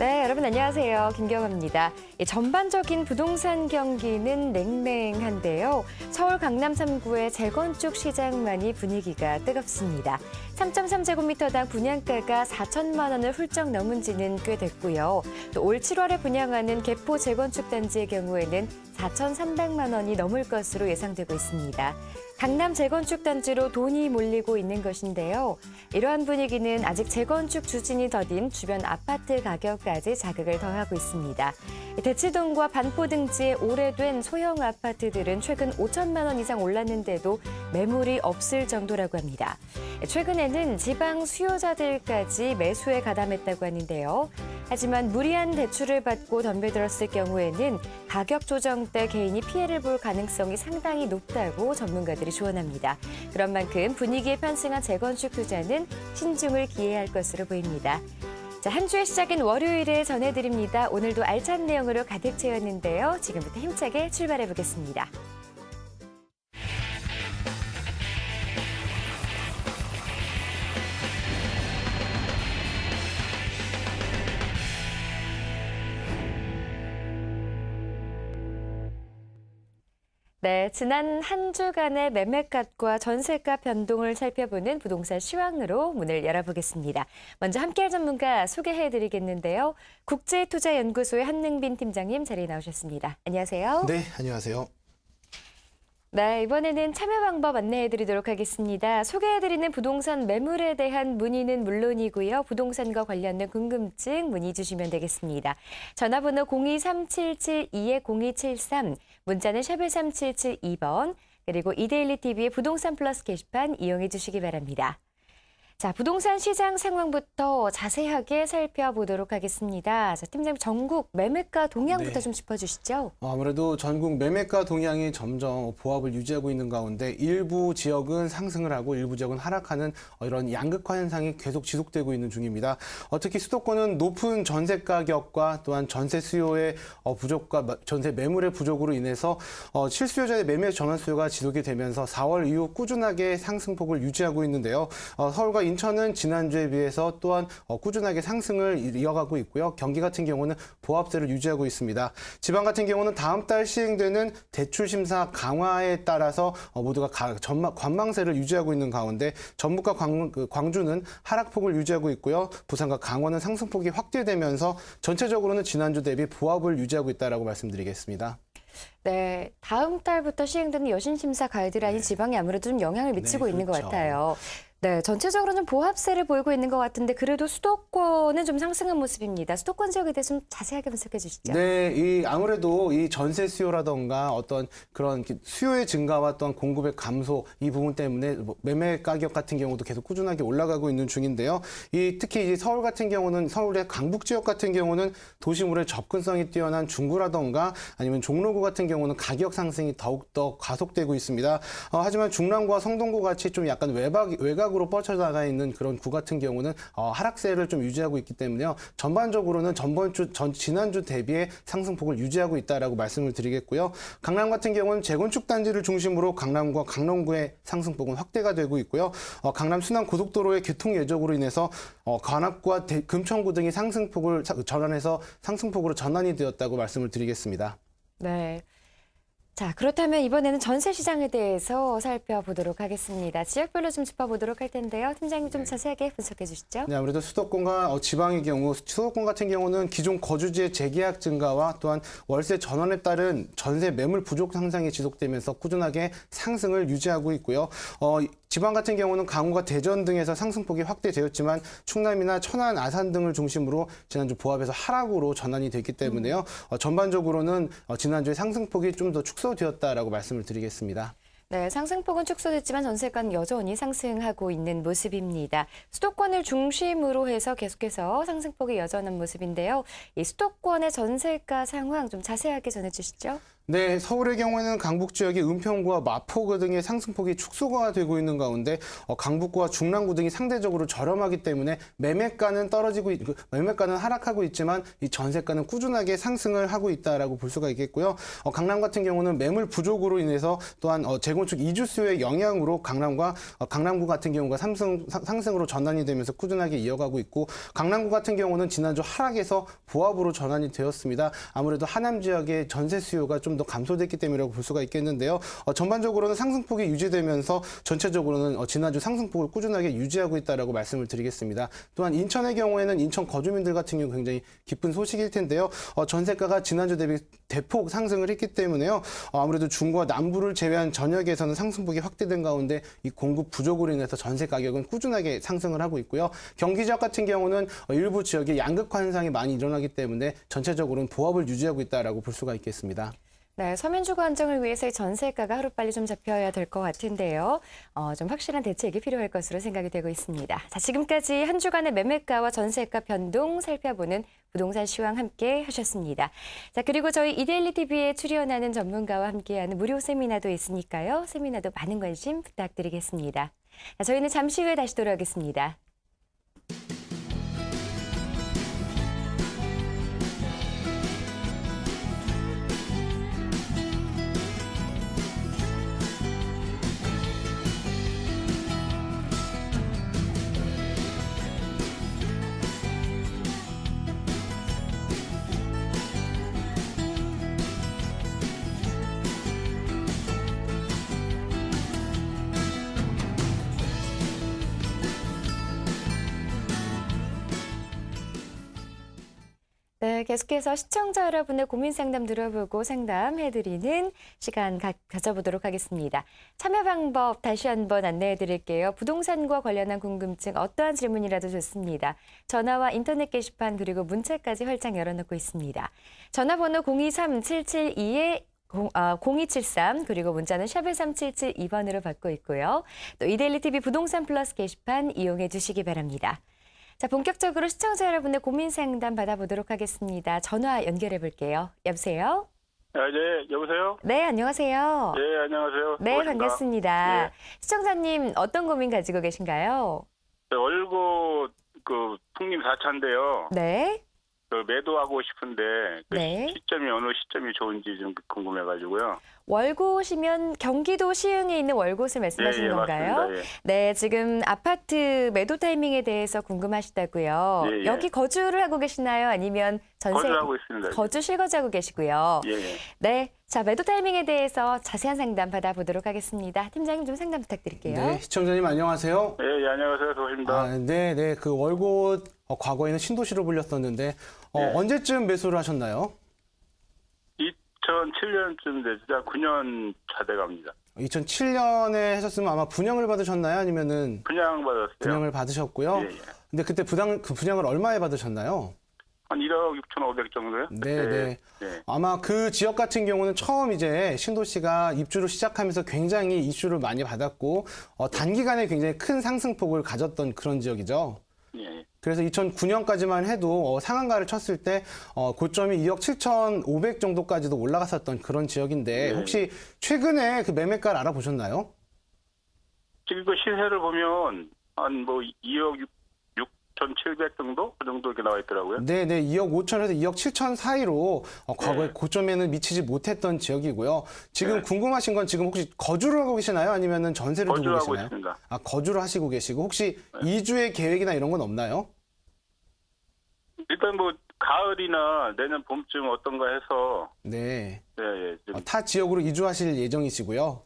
네, 여러분 안녕하세요. 김경아입니다. 전반적인 부동산 경기는 냉랭한데요. 서울 강남 3구의 재건축 시장만이 분위기가 뜨겁습니다. 3.3제곱미터당 분양가가 4천만 원을 훌쩍 넘은 지는 꽤 됐고요. 또 올 7월에 분양하는 개포 재건축 단지의 경우에는 4,300만 원이 넘을 것으로 예상되고 있습니다. 강남 재건축 단지로 돈이 몰리고 있는 것인데요. 이러한 분위기는 아직 재건축 추진이 더딘 주변 아파트 가격까지 자극을 더하고 있습니다. 대치동과 반포 등지의 오래된 소형 아파트들은 최근 5천만 원 이상 올랐는데도 매물이 없을 정도라고 합니다. 최근에는 지방 수요자들까지 매수에 가담했다고 하는데요. 하지만 무리한 대출을 받고 덤벼들었을 경우에는 가격 조정 때 개인이 피해를 볼 가능성이 상당히 높다고 전문가들이 조언합니다. 그런 만큼 분위기에 편승한 재건축 투자는 신중을 기해야 할 것으로 보입니다. 자, 한 주의 시작인 월요일에 전해드립니다. 오늘도 알찬 내용으로 가득 채웠는데요. 지금부터 힘차게 출발해 보겠습니다. 네, 지난 한 주간의 매매값과 전세값 변동을 살펴보는 부동산 시황으로 문을 열어보겠습니다. 먼저 함께할 전문가 소개해드리겠는데요. 국제투자연구소의 한능빈 팀장님 자리에 나오셨습니다. 안녕하세요. 네, 안녕하세요. 네, 이번에는 참여 방법 안내해드리도록 하겠습니다. 소개해드리는 부동산 매물에 대한 문의는 물론이고요. 부동산과 관련된 궁금증 문의 주시면 되겠습니다. 전화번호 02377-220273, 문자는 샵 3772번, 그리고 이데일리 TV의 부동산 플러스 게시판 이용해 주시기 바랍니다. 자, 부동산 시장 상황부터 자세하게 살펴보도록 하겠습니다. 자, 팀장님, 전국 매매가 동향부터 좀 짚어주시죠. 아무래도 전국 매매가 동향이 점점 보합을 유지하고 있는 가운데 일부 지역은 상승을 하고 일부 지역은 하락하는 이런 양극화 현상이 계속 지속되고 있는 중입니다. 특히 수도권은 높은 전세 가격과 또한 전세 수요의 부족과 전세 매물의 부족으로 인해서 실수요자의 매매 전환 수요가 지속이 되면서 4월 이후 꾸준하게 상승폭을 유지하고 있는데요. 서울과 인천은 지난주에 비해서 또한 꾸준하게 상승을 이어가고 있고요. 경기 같은 경우는 보합세를 유지하고 있습니다. 지방 같은 경우는 다음 달 시행되는 대출 심사 강화에 따라서 모두가 관망세를 유지하고 있는 가운데 전북과 광주는 하락폭을 유지하고 있고요. 부산과 강원은 상승폭이 확대되면서 전체적으로는 지난주 대비 보합을 유지하고 있다라고 말씀드리겠습니다. 네, 다음 달부터 시행되는 여신심사 가이드라인이 지방에 아무래도 좀 영향을 미치고 있는 것 같아요. 네, 전체적으로 좀 보합세를 보이고 있는 것 같은데 그래도 수도권은 좀 상승한 모습입니다. 수도권 지역에 대해서 좀 자세하게 분석해 주시죠. 네, 아무래도 이 전세 수요라던가 어떤 그런 수요의 증가와 또한 공급의 감소 이 부분 때문에 매매 가격 같은 경우도 계속 꾸준하게 올라가고 있는 중인데요. 특히 이제 서울 같은 경우는 서울의 강북 지역 같은 경우는 도심으로의 접근성이 뛰어난 중구라던가 아니면 종로구 같은 경우는 가격 상승이 더욱더 가속되고 있습니다. 하지만 중랑구와 성동구 같이 좀 약간 외곽으로 뻗쳐나가 있는 그런 구 같은 경우는 하락세를 좀 유지하고 있기 때문에요. 전반적으로는 지난주 대비의 상승폭을 유지하고 있다라고 말씀을 드리겠고요. 강남 같은 경우는 재건축 단지를 중심으로 강남과 강릉구의 상승폭은 확대가 되고 있고요. 강남 순환 고속도로의 교통 예정으로 인해서 관악구와 금천구 등이 상승폭을 전환해서 상승폭으로 전환이 되었다고 말씀을 드리겠습니다. 네. 자, 그렇다면 이번에는 전세 시장에 대해서 살펴보도록 하겠습니다. 지역별로 좀 짚어보도록 할 텐데요. 팀장님 좀 자세하게 분석해 주시죠. 네, 아무래도 수도권과 지방의 경우, 수도권 같은 경우는 기존 거주지의 재계약 증가와 또한 월세 전환에 따른 전세 매물 부족 현상이 지속되면서 꾸준하게 상승을 유지하고 있고요. 지방 같은 경우는 강원과 대전 등에서 상승폭이 확대되었지만 충남이나 천안, 아산 등을 중심으로 지난주 보합에서 하락으로 전환이 됐기 때문에요. 전반적으로는 지난주에 상승폭이 좀 더 축소되었다라고 말씀을 드리겠습니다. 네, 상승폭은 축소됐지만 전세가는 여전히 상승하고 있는 모습입니다. 수도권을 중심으로 해서 계속해서 상승폭이 여전한 모습인데요. 이 수도권의 전세가 상황 좀 자세하게 전해주시죠. 네, 서울의 경우에는 강북 지역이 은평구와 마포구 등의 상승폭이 축소가 되고 있는 가운데 강북구와 중랑구 등이 상대적으로 저렴하기 때문에 매매가는 매매가는 하락하고 있지만 이 전세가는 꾸준하게 상승을 하고 있다라고 볼 수가 있겠고요. 강남 같은 경우는 매물 부족으로 인해서 또한 재건축 이주 수요의 영향으로 강남구 같은 경우가 상승으로 전환이 되면서 꾸준하게 이어가고 있고, 강남구 같은 경우는 지난주 하락에서 보합으로 전환이 되었습니다. 아무래도 하남 지역의 전세 수요가 좀 더 감소됐기 때문이라고 볼 수가 있겠는데요. 전반적으로는 상승폭이 유지되면서 전체적으로는 지난주 상승폭을 꾸준하게 유지하고 있다라고 말씀을 드리겠습니다. 또한 인천의 경우에는 인천 거주민들 같은 경우 굉장히 기쁜 소식일 텐데요. 전세가가 지난주 대비 대폭 상승을 했기 때문에요. 아무래도 중구와 남부를 제외한 전역에서는 상승폭이 확대된 가운데 이 공급 부족으로 인해서 전세 가격은 꾸준하게 상승을 하고 있고요. 경기 지역 같은 경우는 일부 지역에 양극 환상이 많이 일어나기 때문에 전체적으로는 보합을 유지하고 있다라고 볼 수가 있겠습니다. 네, 서민 주거 안정을 위해서 전세가가 하루빨리 좀 잡혀야 될 것 같은데요. 좀 확실한 대책이 필요할 것으로 생각이 되고 있습니다. 자, 지금까지 한 주간의 매매가와 전세가 변동 살펴보는 부동산 시황 함께 하셨습니다. 자, 그리고 저희 이데일리 TV에 출연하는 전문가와 함께하는 무료 세미나도 있으니까요. 세미나도 많은 관심 부탁드리겠습니다. 자, 저희는 잠시 후에 다시 돌아오겠습니다. 네, 계속해서 시청자 여러분의 고민 상담 들어보고 상담해드리는 시간 가져보도록 하겠습니다. 참여 방법 다시 한번 안내해드릴게요. 부동산과 관련한 궁금증 어떠한 질문이라도 좋습니다. 전화와 인터넷 게시판 그리고 문자까지 활짝 열어놓고 있습니다. 전화번호 023-772-0273 그리고 문자는 샵 3772번으로 받고 있고요. 또 이데일리 TV 부동산 플러스 게시판 이용해 주시기 바랍니다. 자, 본격적으로 시청자 여러분의 고민 상담 받아보도록 하겠습니다. 전화 연결해 볼게요. 여보세요? 네, 여보세요? 네, 안녕하세요. 네, 안녕하세요. 네, 반갑습니다. 네. 시청자님 어떤 고민 가지고 계신가요? 월고 풍림 4차인데요. 네. 매도하고 싶은데 네. 시점이 어느 시점이 좋은지 좀 궁금해가지고요. 월곶이면 경기도 시흥에 있는 월곶을 말씀하시는 건가요? 맞습니다. 예. 네, 지금 아파트 매도 타이밍에 대해서 궁금하시다고요. 예. 여기 거주를 하고 계시나요? 아니면 전세? 거주하고 있습니다. 거주 실거주하고 계시고요. 예. 네, 자 매도 타이밍에 대해서 자세한 상담 받아보도록 하겠습니다. 팀장님 좀 상담 부탁드릴게요. 네, 시청자님 안녕하세요. 예, 안녕하세요. 도시입니다. 네, 그 월곶 과거에는 신도시로 불렸었는데 예. 언제쯤 매수를 하셨나요? 2007년쯤 됐죠. 9년 차 돼갑니다. 2007년에 하셨으면 아마 분양을 받으셨나요? 아니면은 분양 받았어요. 분양을 받으셨고요. 예. 근데 그때 그 분양을 얼마에 받으셨나요? 한 1억 6,500 정도요? 네. 네. 아마 그 지역 같은 경우는 처음 이제 신도시가 입주를 시작하면서 굉장히 이슈를 많이 받았고 단기간에 굉장히 큰 상승폭을 가졌던 그런 지역이죠. 예. 그래서 2009년까지만 해도 상한가를 쳤을 때 고점이 2억 7,500 정도까지도 올라갔었던 그런 지역인데 네. 혹시 최근에 그 매매가를 알아보셨나요? 지금 그 시세를 보면 한 2억 6,700 정도? 그 정도 이렇게 나와 있더라고요. 네, 2억 5천에서 2억 7천 사이로 과거에 네. 고점에는 미치지 못했던 지역이고요. 지금 네. 궁금하신 건 지금 혹시 거주를 하고 계시나요? 아니면 전세를 두고 거주하고 계시나요? 있습니다. 아, 거주를 하시고 계시고 혹시 네. 이주의 계획이나 이런 건 없나요? 일단 가을이나 내년 봄쯤 어떤가 해서 네. 좀 타 지역으로 이주하실 예정이시고요.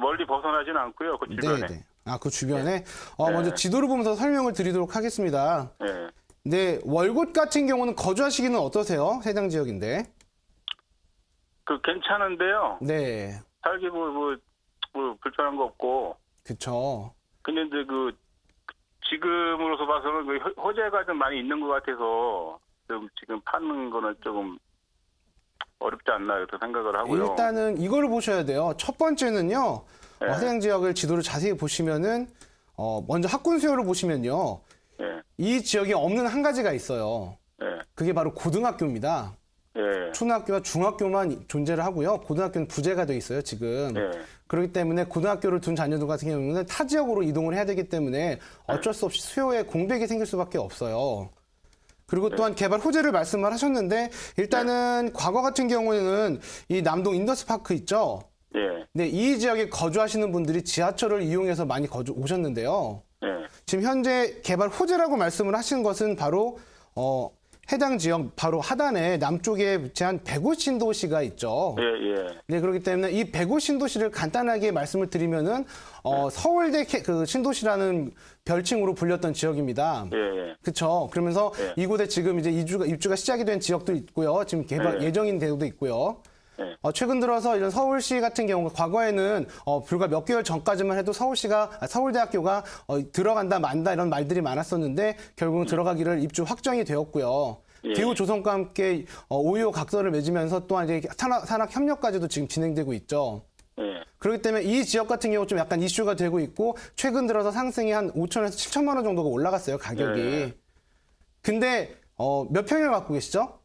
멀리 벗어나진 않고요. 그 주변에. 네. 아, 그 주변에? 네. 먼저 지도를 보면서 설명을 드리도록 하겠습니다. 네. 네, 월곶 같은 경우는 거주하시기는 어떠세요? 해당 지역인데. 괜찮은데요. 네. 살기 불편한 거 없고. 그쵸. 근데 이제 지금으로서 봐서는 호재가 좀 많이 있는 것 같아서 좀 지금 파는 거는 조금 어렵지 않나 이렇게 생각을 하고요. 일단은 이거를 보셔야 돼요. 첫 번째는요. 네. 해당 지역을 지도를 자세히 보시면은 먼저 학군 수요를 보시면요. 예. 이 지역에 없는 한 가지가 있어요. 예. 그게 바로 고등학교입니다. 예. 초등학교와 중학교만 존재를 하고요. 고등학교는 부재가 돼 있어요, 지금. 그렇기 때문에 고등학교를 둔 자녀들 같은 경우는 타 지역으로 이동을 해야 되기 때문에 어쩔 수 없이 수요에 공백이 생길 수밖에 없어요. 그리고 또한 개발 호재를 말씀을 하셨는데 일단은 과거 같은 경우에는 이 남동 인더스파크 있죠? 네, 이 지역에 거주하시는 분들이 지하철을 이용해서 많이 오셨는데요. 지금 현재 개발 호재라고 말씀을 하시는 것은 바로 해당 지역 바로 하단에 남쪽에 위치한 백오 신도시가 있죠. 네, 그렇기 때문에 이 백오 신도시를 간단하게 말씀을 드리면은 서울대 그 신도시라는 별칭으로 불렸던 지역입니다. 그렇죠. 그러면서 이곳에 지금 이제 입주가 시작이 된 지역도 있고요. 지금 개발 예정인 데도 있고요. 최근 들어서 이런 서울시 같은 경우 과거에는 불과 몇 개월 전까지만 해도 서울대학교가 들어간다 만다 이런 말들이 많았었는데 결국은 들어가기를 입주 확정이 되었고요. 기후조성과 함께 오요 각서를 맺으면서 또한 이제 산학 협력까지도 지금 진행되고 있죠. 그렇기 때문에 이 지역 같은 경우 좀 약간 이슈가 되고 있고 최근 들어서 상승이 한 5천에서 7천만 원 정도가 올라갔어요, 가격이. 근데 몇 평을 갖고 계시죠?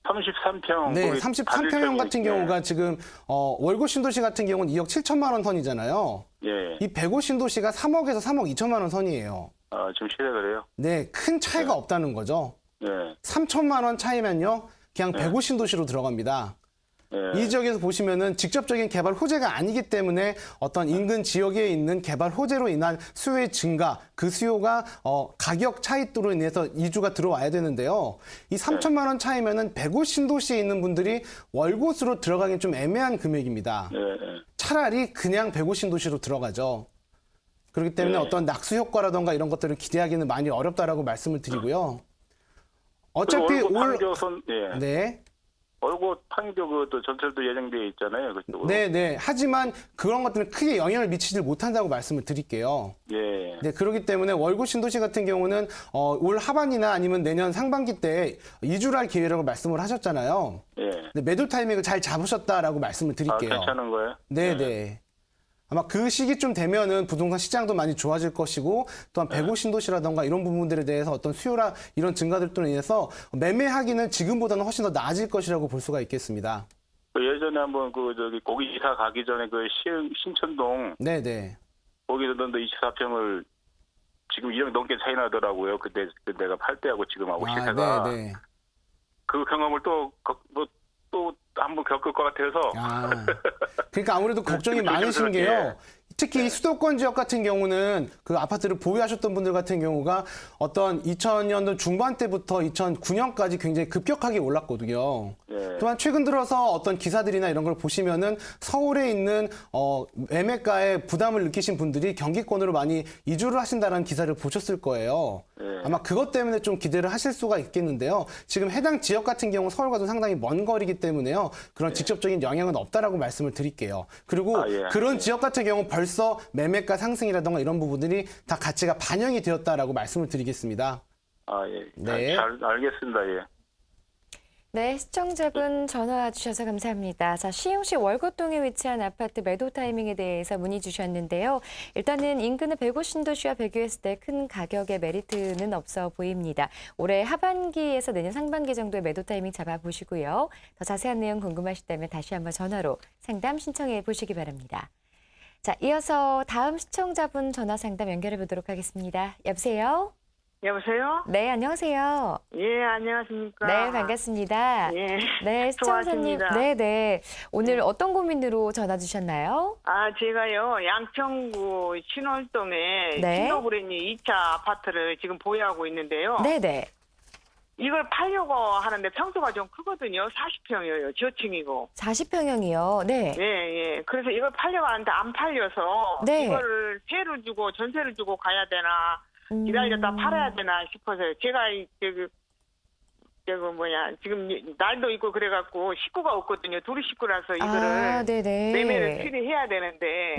33평. 네, 33평형 같은 경우가 지금 월곶 신도시 같은 경우는 2억 7천만 원 선이잖아요. 이 백오 신도시가 3억에서 3억 2천만 원 선이에요. 좀 시세가 그래요? 네, 큰 차이가 없다는 거죠. 3천만 원 차이면요, 그냥 백오 신도시로 들어갑니다. 이 지역에서 보시면은 직접적인 개발 호재가 아니기 때문에 어떤 인근 지역에 있는 개발 호재로 인한 수요의 증가, 그 수요가 가격 차이로 인해서 이주가 들어와야 되는데요. 이 3천만 원 차이면은 백오 신도시에 있는 분들이 월곶으로 들어가긴 좀 애매한 금액입니다. 차라리 그냥 백오 신도시로 들어가죠. 그렇기 때문에 어떤 낙수 효과라던가 이런 것들을 기대하기는 많이 어렵다라고 말씀을 드리고요. 어차피 네. 월곶 판교 그또 전철도 예정되어 있잖아요. 네. 하지만 그런 것들은 크게 영향을 미치지 못한다고 말씀을 드릴게요. 네, 그렇기 때문에 월곶 신도시 같은 경우는 올 하반기나 아니면 내년 상반기 때 이주를 할 기회라고 말씀을 하셨잖아요. 네, 매도 타이밍을 잘 잡으셨다라고 말씀을 드릴게요. 괜찮은 거예요? 네. 아마 그 시기쯤 되면은 부동산 시장도 많이 좋아질 것이고 또한 백오 신도시라던가 이런 부분들에 대해서 어떤 수요라 이런 증가들로 인해서 매매하기는 지금보다는 훨씬 더 나아질 것이라고 볼 수가 있겠습니다. 예전에 한번 거기 이사 가기 전에 신천동 네네. 거기도 24평을 지금 2억 넘게 차이 나더라고요. 그때 내가 팔 때하고 지금하고 시세가. 네네. 그 경험을 또 한번 겪을 것 같아서. 그러니까 아무래도 걱정이 많으신 게요. 특히 수도권 지역 같은 경우는 그 아파트를 보유하셨던 분들 같은 경우가 어떤 2000년도 중반 때부터 2009년까지 굉장히 급격하게 올랐거든요. 또한 최근 들어서 어떤 기사들이나 이런 걸 보시면은 서울에 있는 매매가에 부담을 느끼신 분들이 경기권으로 많이 이주를 하신다는 기사를 보셨을 거예요. 아마 그것 때문에 좀 기대를 하실 수가 있겠는데요. 지금 해당 지역 같은 경우 서울과도 상당히 먼 거리이기 때문에요. 그런 직접적인 영향은 없다라고 말씀을 드릴게요. 그리고 그런 지역 같은 경우 벌써 매매가 상승이라든가 이런 부분들이 다 가치가 반영이 되었다라고 말씀을 드리겠습니다. 네. 잘 알겠습니다. 네, 시청자분 전화 주셔서 감사합니다. 자, 시흥시 월곶동에 위치한 아파트 매도 타이밍에 대해서 문의 주셨는데요. 일단은 인근의 백오 신도시와 비교했을 때 큰 가격의 메리트는 없어 보입니다. 올해 하반기에서 내년 상반기 정도의 매도 타이밍 잡아보시고요. 더 자세한 내용 궁금하시다면 다시 한번 전화로 상담 신청해 보시기 바랍니다. 자, 이어서 다음 시청자분 전화 상담 연결해 보도록 하겠습니다. 여보세요? 여보세요? 네, 안녕하세요. 예, 안녕하십니까? 네, 반갑습니다. 예. 네, 시청자님. 수고하십니다. 네. 오늘 어떤 고민으로 전화 주셨나요? 제가요, 양천구 신월동에 네. 신도브레니 2차 아파트를 지금 보유하고 있는데요. 네네. 이걸 팔려고 하는데 평수가 좀 크거든요. 40평이에요. 저층이고. 40평형이요. 네. 예. 그래서 이걸 팔려고 하는데 안 팔려서 네. 이거를 세를 주고 전세를 주고 가야 되나 기다렸다 팔아야 되나 싶어서요. 제가 지금 날도 있고 그래갖고 식구가 없거든요. 둘이 식구라서 이거를 네네. 매매를 처리해야 되는데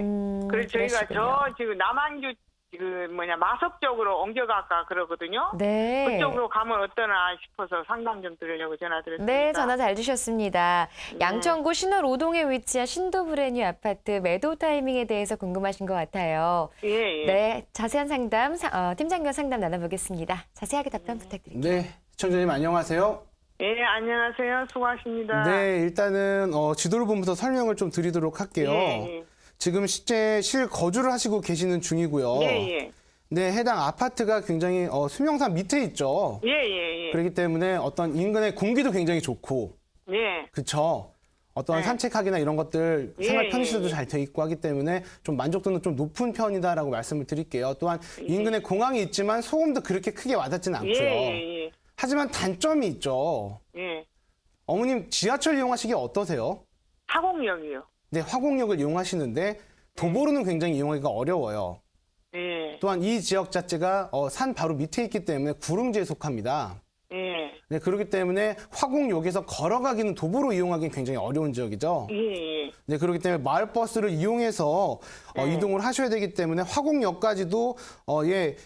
그래서 저희가 그러시군요. 지금 남한주 마석 쪽으로 옮겨갈까 그러거든요. 네. 그쪽으로 가면 어떠나 싶어서 상담 좀 드리려고 전화드렸습니다. 네, 전화 잘 주셨습니다. 양천구 신월 5동에 위치한 신도브레뉴 아파트 매도 타이밍에 대해서 궁금하신 것 같아요. 예. 네, 자세한 상담 팀장과 상담 나눠보겠습니다. 자세하게 답변 부탁드립니다. 네, 시청자님 안녕하세요. 예, 안녕하세요. 수고하십니다. 네, 일단은 지도를 보면서 설명을 좀 드리도록 할게요. 예, 지금 실제 실거주를 하시고 계시는 중이고요. 예, 예. 네, 해당 아파트가 굉장히 수명산 밑에 있죠. 예, 예, 예. 그렇기 때문에 어떤 인근의 공기도 굉장히 좋고, 예. 그쵸? 어떤 네. 산책하기나 이런 것들 예, 생활 예, 편의시설도 예. 잘 돼 있고 하기 때문에 좀 만족도는 좀 높은 편이다라고 말씀을 드릴게요. 또한 인근에 공항이 있지만 소음도 그렇게 크게 와닿지는 예, 않고요. 예, 예. 하지만 단점이 있죠. 예. 어머님 지하철 이용하시기 어떠세요? 화곡역이요. 네, 화곡역을 이용하시는데 도보로는 굉장히 이용하기가 어려워요. 예. 또한 이 지역 자체가 산 바로 밑에 있기 때문에 구릉지에 속합니다. 예. 네, 그렇기 때문에 화곡역에서 걸어가기는 도보로 이용하기는 굉장히 어려운 지역이죠. 예, 예. 네, 그렇기 때문에 마을버스를 이용해서 이동을 하셔야 되기 때문에 화곡역까지도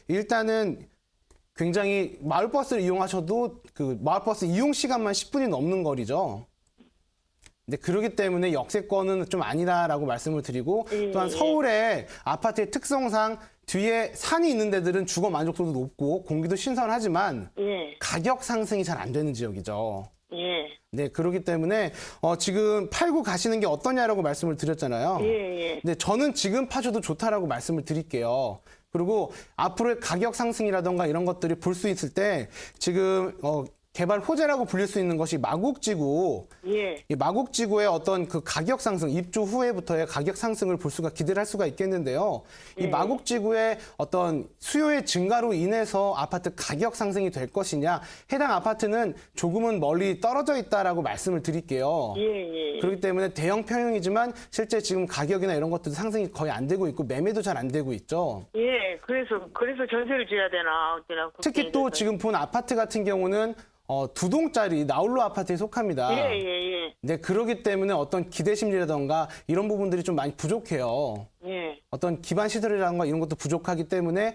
일단은 굉장히 마을버스를 이용하셔도 그 마을버스 이용 시간만 10분이 넘는 거리죠. 네, 그렇기 때문에 역세권은 좀 아니다라고 말씀을 드리고 또한 서울의 아파트의 특성상 뒤에 산이 있는 데들은 주거 만족도도 높고 공기도 신선하지만 예. 가격 상승이 잘 안 되는 지역이죠. 예. 네, 그렇기 때문에 지금 팔고 가시는 게 어떠냐라고 말씀을 드렸잖아요. 예, 예. 네, 저는 지금 파셔도 좋다라고 말씀을 드릴게요. 그리고 앞으로의 가격 상승이라던가 이런 것들이 볼 수 있을 때 지금 개발 호재라고 불릴 수 있는 것이 마곡지구. 예. 이 마곡지구의 어떤 그 가격 상승, 입주 후에부터의 가격 상승을 기대를 할 수가 있겠는데요. 이 마곡지구의 어떤 수요의 증가로 인해서 아파트 가격 상승이 될 것이냐, 해당 아파트는 조금은 멀리 떨어져 있다라고 말씀을 드릴게요. 예, 예. 그렇기 때문에 대형 평형이지만 실제 지금 가격이나 이런 것들도 상승이 거의 안 되고 있고 매매도 잘 안 되고 있죠. 예. 그래서 전세를 줘야 되나, 어쩌나. 특히 또 그렇게 지금 본 아파트 같은 경우는 2동짜리 나홀로 아파트에 속합니다. 예, 예, 예. 네, 그러기 때문에 어떤 기대 심리라던가 이런 부분들이 좀 많이 부족해요. 예. 어떤 기반 시설이라던가 이런 것도 부족하기 때문에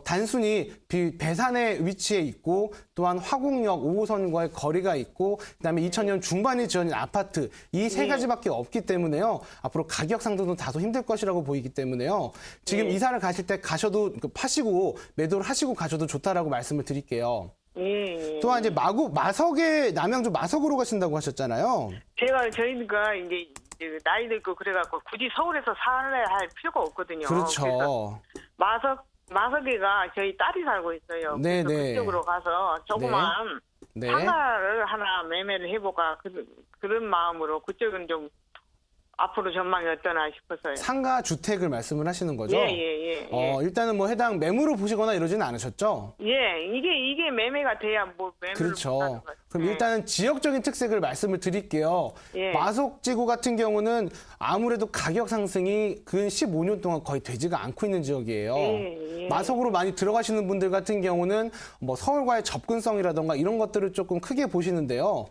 단순히 배산에 위치해 있고 또한 화곡역 5호선과의 거리가 있고 그다음에 2000년 중반에 지어진 아파트 이 세 가지밖에 없기 때문에요. 앞으로 가격 상승도 다소 힘들 것이라고 보이기 때문에요. 지금 이사를 가실 때 가셔도 파시고 매도를 하시고 가셔도 좋다라고 말씀을 드릴게요. 예. 또한 이제 마석에 남양주 마석으로 가신다고 하셨잖아요. 저희가 이제 나이도 있고 그래갖고 굳이 서울에서 살아야 할 필요가 없거든요. 그래서 그렇죠. 마석이가 저희 딸이 살고 있어요. 네, 그래서 네. 그쪽으로 가서 조그만 네. 상가를 하나 매매를 해볼까 그런 마음으로 그쪽은 좀 앞으로 전망이 어떠나 싶어서요. 상가 주택을 말씀을 하시는 거죠? 예. 일단은 뭐 해당 매물을 보시거나 이러지는 않으셨죠? 예, 이게 매매가 돼야 뭐 매매를 그렇죠. 못하는 거죠. 그럼 일단은 지역적인 특색을 말씀을 드릴게요. 예. 마석지구 같은 경우는 아무래도 가격 상승이 근 15년 동안 거의 되지가 않고 있는 지역이에요. 예. 마석으로 많이 들어가시는 분들 같은 경우는 뭐 서울과의 접근성이라던가 이런 것들을 조금 크게 보시는데요.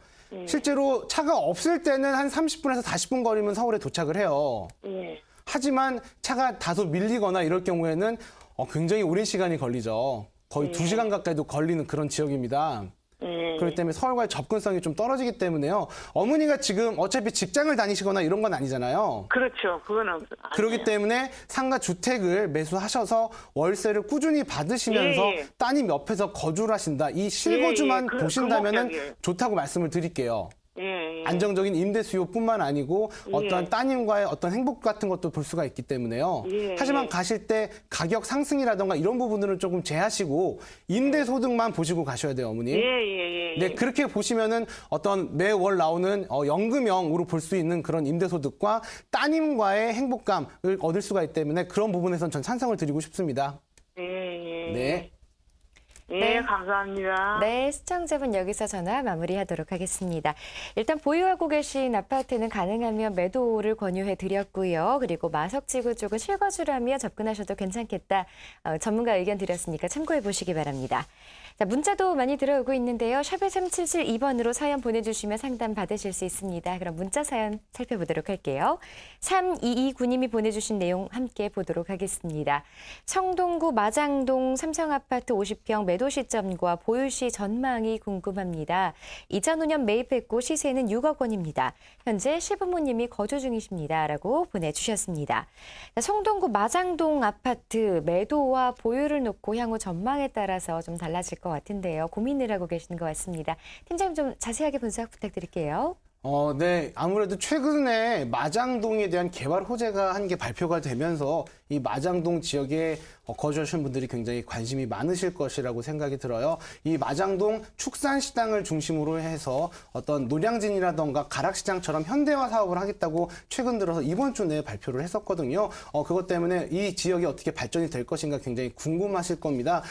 실제로 차가 없을 때는 한 30분에서 40분 거리면 서울에 도착을 해요. 예. 하지만 차가 다소 밀리거나 이럴 경우에는 굉장히 오랜 시간이 걸리죠. 거의 2시간 가까이도 걸리는 그런 지역입니다. 그렇기 때문에 서울과의 접근성이 좀 떨어지기 때문에요. 어머니가 지금 어차피 직장을 다니시거나 이런 건 아니잖아요. 그렇죠. 그건 그렇기 때문에 상가 주택을 매수하셔서 월세를 꾸준히 받으시면서 예. 따님 옆에서 거주를 하신다. 이 실거주만 그 보신다면은 목적이에요. 좋다고 말씀을 드릴게요. 예. 안정적인 임대 수요뿐만 아니고 어떤 예. 따님과의 어떤 행복 같은 것도 볼 수가 있기 때문에요. 예. 하지만 가실 때 가격 상승이라던가 이런 부분들은 조금 제하시고 임대 소득만 보시고 가셔야 돼요, 어머니. 예. 네, 그렇게 보시면은 어떤 매월 나오는 연금형으로 볼 수 있는 그런 임대 소득과 따님과의 행복감을 얻을 수가 있기 때문에 그런 부분에선 전 찬성을 드리고 싶습니다. 예. 네. 예, 네. 감사합니다. 네, 시청자분 여기서 전화 마무리하도록 하겠습니다. 일단 보유하고 계신 아파트는 가능하면 매도를 권유해 드렸고요. 그리고 마석지구 쪽은 실거주라며 접근하셔도 괜찮겠다. 전문가 의견 드렸으니까 참고해 보시기 바랍니다. 자, 문자도 많이 들어오고 있는데요. 샵의 3772번으로 사연 보내주시면 상담 받으실 수 있습니다. 그럼 문자 사연 살펴보도록 할게요. 3229님이 보내주신 내용 함께 보도록 하겠습니다. 청동구 마장동 삼성아파트 50평 매도 시점과 보유 시 전망이 궁금합니다. 2005년 매입했고 시세는 6억 원입니다. 현재 시부모님이 거주 중이십니다. 라고 보내주셨습니다. 청동구 마장동 아파트 매도와 보유를 놓고 향후 전망에 따라서 좀 달라질 것 것 같은데요. 고민을 하고 계시는 것 같습니다. 팀장님 좀 자세하게 분석 부탁드릴게요. 네. 아무래도 최근에 마장동에 대한 개발 호재가 한 게 발표가 되면서 이 마장동 지역에 거주하시는 분들이 굉장히 관심이 많으실 것이라고 생각이 들어요. 이 마장동 축산시장을 중심으로 해서 어떤 노량진이라던가 가락시장처럼 현대화 사업을 하겠다고 최근 들어서 이번 주 내에 발표를 했었거든요. 그것 때문에 이 지역이 어떻게 발전이 될 것인가 굉장히 궁금하실 겁니다.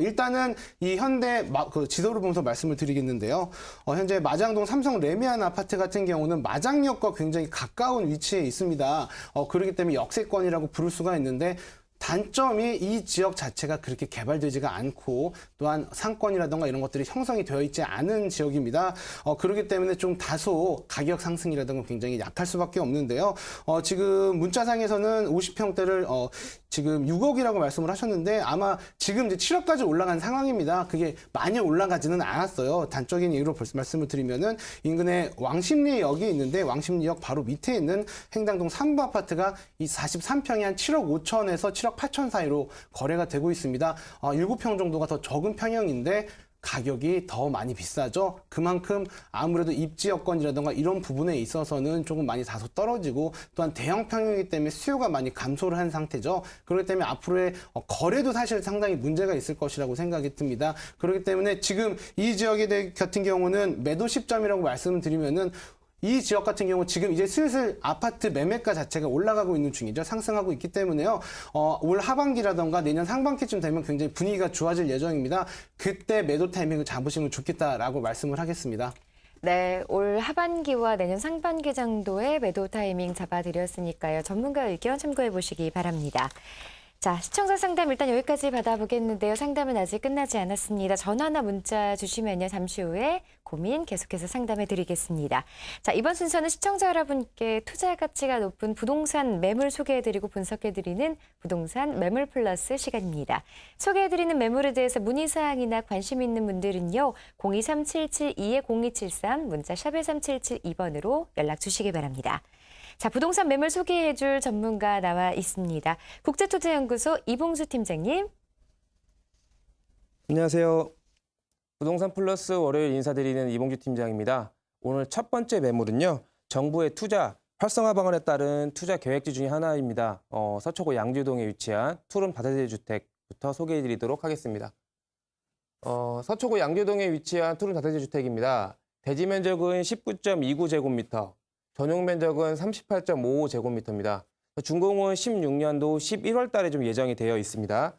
일단은 이 현대 그 지도를 보면서 말씀을 드리겠는데요. 현재 마장동 삼성 레미안 아파트 같은 경우는 마장역과 굉장히 가까운 위치에 있습니다. 그렇기 때문에 역세권이라고 부를 수가 있는데 단점이 이 지역 자체가 그렇게 개발되지가 않고 또한 상권이라던가 이런 것들이 형성이 되어 있지 않은 지역입니다. 그렇기 때문에 좀 다소 가격 상승이라던가 굉장히 약할 수밖에 없는데요. 지금 문자상에서는 50평대를 지금 6억이라고 말씀을 하셨는데 아마 지금 이제 7억까지 올라간 상황입니다. 그게 많이 올라가지는 않았어요. 단적인 예로 말씀을 드리면은 인근에 왕십리역이 있는데 왕십리역 바로 밑에 있는 행당동 3부 아파트가 이 43평이 한 7억 5천에서 7억 8천 사이로 거래가 되고 있습니다. 7평 정도가 더 적은 평형인데 가격이 더 많이 비싸죠. 그만큼 아무래도 입지 여건이라든가 이런 부분에 있어서는 조금 많이 다소 떨어지고 또한 대형 평형이기 때문에 수요가 많이 감소를 한 상태죠. 그렇기 때문에 앞으로의 거래도 사실 상당히 문제가 있을 것이라고 생각이 듭니다. 그렇기 때문에 지금 이 지역에 같은 경우는 매도 시점이라고 말씀드리면은 이 지역 같은 경우 지금 이제 슬슬 아파트 매매가 자체가 올라가고 있는 중이죠. 상승하고 있기 때문에요. 올 하반기라던가 내년 상반기쯤 되면 굉장히 분위기가 좋아질 예정입니다. 그때 매도 타이밍을 잡으시면 좋겠다라고 말씀을 하겠습니다. 네, 올 하반기와 내년 상반기 정도의 매도 타이밍 잡아드렸으니까요. 전문가 의견 참고해 보시기 바랍니다. 자, 시청자 상담 일단 여기까지 받아보겠는데요. 상담은 아직 끝나지 않았습니다. 전화나 문자 주시면요. 잠시 후에 고민 계속해서 상담해 드리겠습니다. 자, 이번 순서는 시청자 여러분께 투자 가치가 높은 부동산 매물 소개해드리고 분석해드리는 부동산 매물 플러스 시간입니다. 소개해드리는 매물에 대해서 문의사항이나 관심 있는 분들은요. 02377-220273 문자 샵에 3772번으로 연락 주시기 바랍니다. 자, 부동산 매물 소개해줄 전문가 나와 있습니다. 국제투자연구소 이봉수 팀장님. 안녕하세요. 부동산 플러스 월요일 인사드리는 이봉주 팀장입니다. 오늘 첫 번째 매물은요. 정부의 투자 활성화 방안에 따른 투자 계획지 중에 하나입니다. 서초구 양주동에 위치한 푸른 다세대 주택부터 소개해드리도록 하겠습니다. 서초구 양주동에 위치한 푸른 다세대 주택입니다. 대지 면적은 19.29제곱미터. 전용 면적은 38.55제곱미터입니다. 준공은 16년도 11월 달에 좀 예정이 되어 있습니다.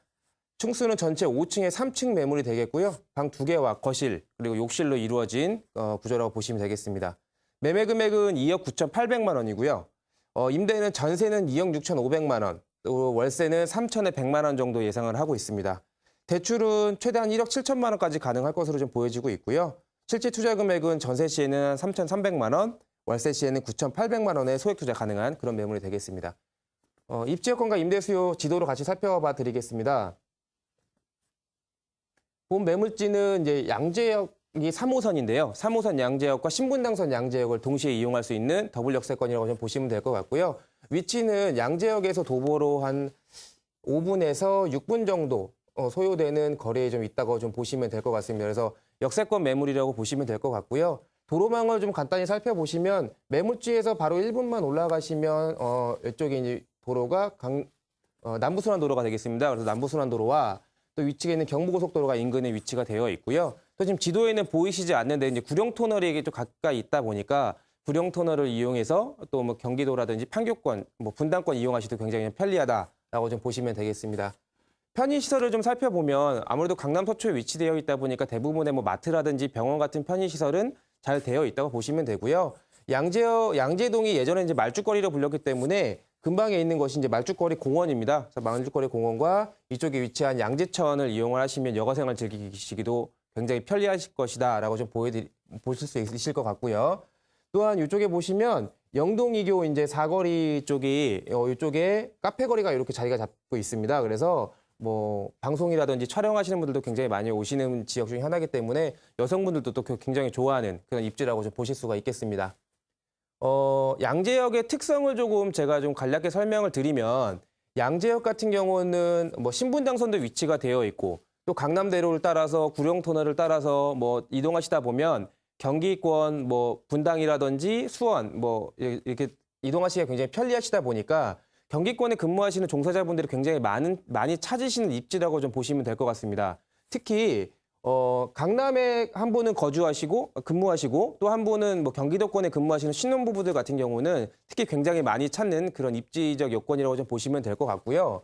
층수는 전체 5층에 3층 매물이 되겠고요. 방 2개와 거실 그리고 욕실로 이루어진 구조라고 보시면 되겠습니다. 매매 금액은 2억 9,800만 원이고요. 임대는 전세는 2억 6,500만 원, 또 월세는 3천에 100만 원 정도 예상을 하고 있습니다. 대출은 최대한 1억 7천만 원까지 가능할 것으로 좀 보여지고 있고요. 실제 투자 금액은 전세 시에는 3,300만 원, 월세 시에는 9,800만 원의 소액 투자 가능한 그런 매물이 되겠습니다. 입지 여건과 임대 수요 지도로 같이 살펴봐 드리겠습니다. 본 매물지는 이제 양재역이 3호선인데요. 3호선 양재역과 신분당선 양재역을 동시에 이용할 수 있는 더블 역세권이라고 좀 보시면 될 것 같고요. 위치는 양재역에서 도보로 한 5분에서 6분 정도 소요되는 거리에 좀 있다고 좀 보시면 될 것 같습니다. 그래서 역세권 매물이라고 보시면 될 것 같고요. 도로망을 좀 간단히 살펴보시면 매물지에서 바로 1분만 올라가시면 이쪽에 이제 도로가 남부순환도로가 되겠습니다. 그래서 남부순환도로와 또 위치에 있는 경부고속도로가 인근에 위치가 되어 있고요. 또 지금 지도에는 보이시지 않는데 이제 구룡터널이 좀 가까이 있다 보니까 구룡터널을 이용해서 또 뭐 경기도라든지 판교권, 뭐 분당권 이용하시도 굉장히 편리하다라고 좀 보시면 되겠습니다. 편의시설을 좀 살펴보면 아무래도 강남 서초에 위치되어 있다 보니까 대부분의 뭐 마트라든지 병원 같은 편의시설은 잘 되어 있다고 보시면 되고요. 양재동이 예전에 이제 말죽거리로 불렸기 때문에 근방에 있는 것이 이제 말죽거리 공원입니다. 그래서 말죽거리 공원과 이쪽에 위치한 양재천을 이용을 하시면 여가생활 즐기시기도 굉장히 편리하실 것이다라고 좀 보실 수 있으실 것 같고요. 또한 이쪽에 보시면 영동이교 이제 사거리 쪽이 이쪽에 카페거리가 이렇게 자리가 잡고 있습니다. 그래서 뭐 방송이라든지 촬영하시는 분들도 굉장히 많이 오시는 지역 중에 하나이기 때문에 여성분들도 또 굉장히 좋아하는 그런 입지라고 좀 보실 수가 있겠습니다. 양재역의 특성을 조금 제가 좀 간략하게 설명을 드리면 양재역 같은 경우는 뭐 신분당선도 위치가 되어 있고 또 강남대로를 따라서 구룡터널을 따라서 뭐 이동하시다 보면 경기권 뭐 분당이라든지 수원 뭐 이렇게 이동하시기가 굉장히 편리하시다 보니까 경기권에 근무하시는 종사자분들이 굉장히 많이 찾으시는 입지라고 좀 보시면 될 것 같습니다. 특히 강남에 한 분은 근무하시고 또 한 분은 뭐 경기도권에 근무하시는 신혼부부들 같은 경우는 특히 굉장히 많이 찾는 그런 입지적 여건이라고 좀 보시면 될 것 같고요.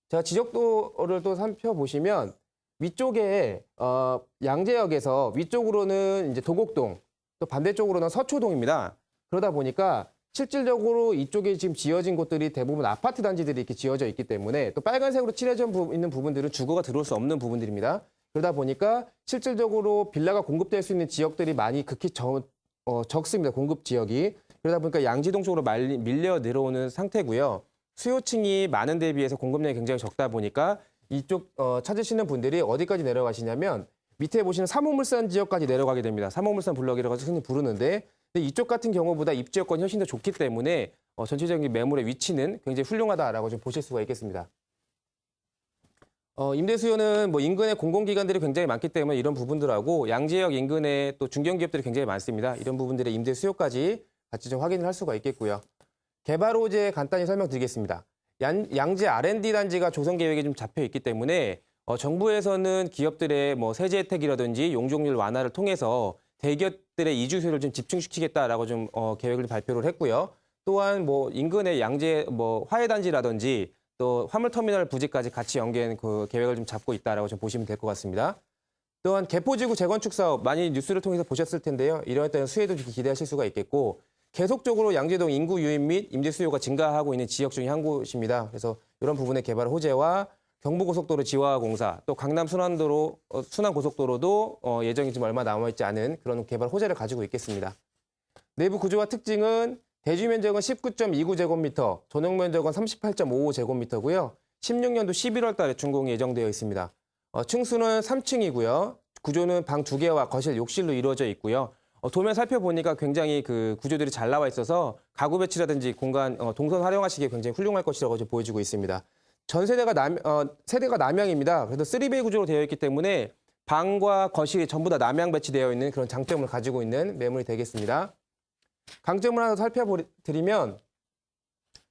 제가 지적도를 또 살펴보시면 위쪽에 양재역에서 위쪽으로는 이제 도곡동, 또 반대쪽으로는 서초동입니다. 그러다 보니까 실질적으로 이쪽에 지금 지어진 곳들이 대부분 아파트 단지들이 이렇게 지어져 있기 때문에 또 빨간색으로 칠해져 있는 부분들은 주거가 들어올 수 없는 부분들입니다. 그러다 보니까 실질적으로 빌라가 공급될 수 있는 지역들이 많이 극히 적습니다. 공급 지역이. 그러다 보니까 양지동 쪽으로 밀려 내려오는 상태고요. 수요층이 많은 데 비해서 공급량이 굉장히 적다 보니까 이쪽 찾으시는 분들이 어디까지 내려가시냐면 밑에 보시는 3호물산 지역까지 내려가게 됩니다. 3호물산 블럭이라고 흔히 부르는데 근데 이쪽 같은 경우보다 입지 여건이 훨씬 더 좋기 때문에 전체적인 매물의 위치는 굉장히 훌륭하다라고 좀 보실 수가 있겠습니다. 임대 수요는 뭐 인근의 공공기관들이 굉장히 많기 때문에 이런 부분들하고 양재역 인근에 또 중견기업들이 굉장히 많습니다. 이런 부분들의 임대 수요까지 같이 좀 확인을 할 수가 있겠고요. 개발 호재 간단히 설명드리겠습니다. 양재 R&D 단지가 조성 계획이 좀 잡혀 있기 때문에 정부에서는 기업들의 뭐 세제 혜택이라든지 용적률 완화를 통해서 대기업들의 이주수요를 좀 집중시키겠다라고 좀 계획을 발표를 했고요. 또한 뭐 인근의 양재 뭐 화해 단지라든지 또 화물터미널 부지까지 같이 연계한 그 계획을 좀 잡고 있다라고 좀 보시면 될 것 같습니다. 또한 개포지구 재건축 사업 많이 뉴스를 통해서 보셨을 텐데요. 이런 때는 수혜도 기대하실 수가 있겠고 계속적으로 양재동 인구 유입 및 임대 수요가 증가하고 있는 지역 중에 한 곳입니다. 그래서 이런 부분의 개발 호재와 경부고속도로 지화화 공사, 또 강남 순환고속도로도 예정이 좀 얼마 남아있지 않은 그런 개발 호재를 가지고 있겠습니다. 내부 구조와 특징은 대지 면적은 19.29제곱미터, 전용 면적은 38.55제곱미터고요. 16년도 11월 달에 준공이 예정되어 있습니다. 층수는 3층이고요. 구조는 방 2개와 거실, 욕실로 이루어져 있고요. 도면 살펴보니까 굉장히 그 구조들이 잘 나와 있어서 가구 배치라든지 공간 동선 활용하시기에 굉장히 훌륭할 것이라고 좀 보여지고 있습니다. 전 세대가 세대가 남향입니다. 그래서 3베이 구조로 되어 있기 때문에 방과 거실이 전부 다 남향 배치되어 있는 그런 장점을 가지고 있는 매물이 되겠습니다. 강점을 하나 살펴드리면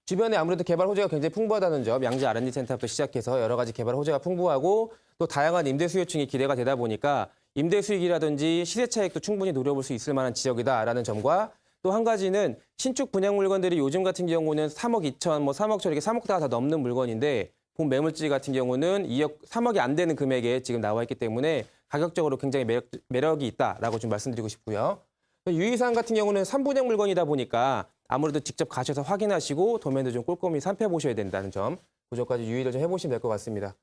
주변에 아무래도 개발 호재가 굉장히 풍부하다는 점, 양재 R&D 센터부터 시작해서 여러 가지 개발 호재가 풍부하고 또 다양한 임대 수요층이 기대가 되다 보니까 임대 수익이라든지 시세 차익도 충분히 노려볼 수 있을 만한 지역이다라는 점과 또 한 가지는 신축 분양 물건들이 요즘 같은 경우는 3억 2천, 뭐 3억 초 이렇게 3억 다 넘는 물건인데 본 매물지 같은 경우는 3억이 안 되는 금액에 지금 나와 있기 때문에 가격적으로 굉장히 매력이 있다라고 좀 말씀드리고 싶고요. 유의사항 같은 경우는 3분양 물건이다 보니까 아무래도 직접 가셔서 확인하시고 도면도 좀 꼼꼼히 살펴보셔야 된다는 점, 그 점까지 유의를 좀 해보시면 될 것 같습니다.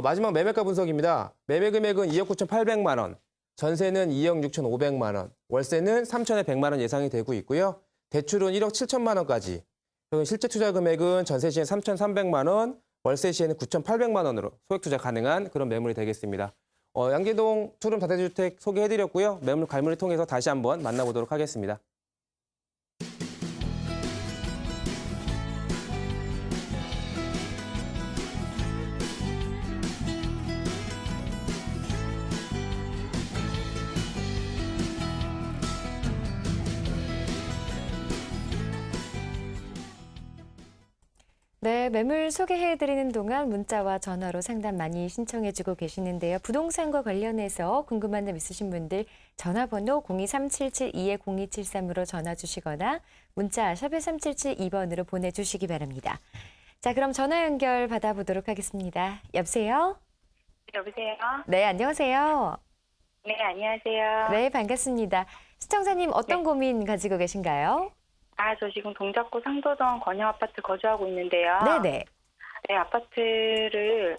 마지막 매매가 분석입니다. 매매 금액은 2억 9,800만 원, 전세는 2억 6,500만 원, 월세는 3천에 100만 원 예상이 되고 있고요. 대출은 1억 7천만 원까지. 그리고 실제 투자 금액은 전세 시엔 3,300만 원, 월세 시에는 9,800만 원으로 소액 투자 가능한 그런 매물이 되겠습니다. 양재동 투룸 다세주택 소개해드렸고요. 매물 갈무리 통해서 다시 한번 만나보도록 하겠습니다. 네, 매물 소개해드리는 동안 문자와 전화로 상담 많이 신청해주고 계시는데요. 부동산과 관련해서 궁금한 점 있으신 분들 전화번호 02377-220273으로 전화 주시거나 문자 샵에 3772번으로 보내주시기 바랍니다. 자, 그럼 전화 연결 받아보도록 하겠습니다. 여보세요? 여보세요? 네, 안녕하세요. 네, 안녕하세요. 네, 반갑습니다. 시청자님 어떤 고민 가지고 계신가요? 저 지금 동작구 상도동 건영아파트 거주하고 있는데요. 네네. 네, 아파트를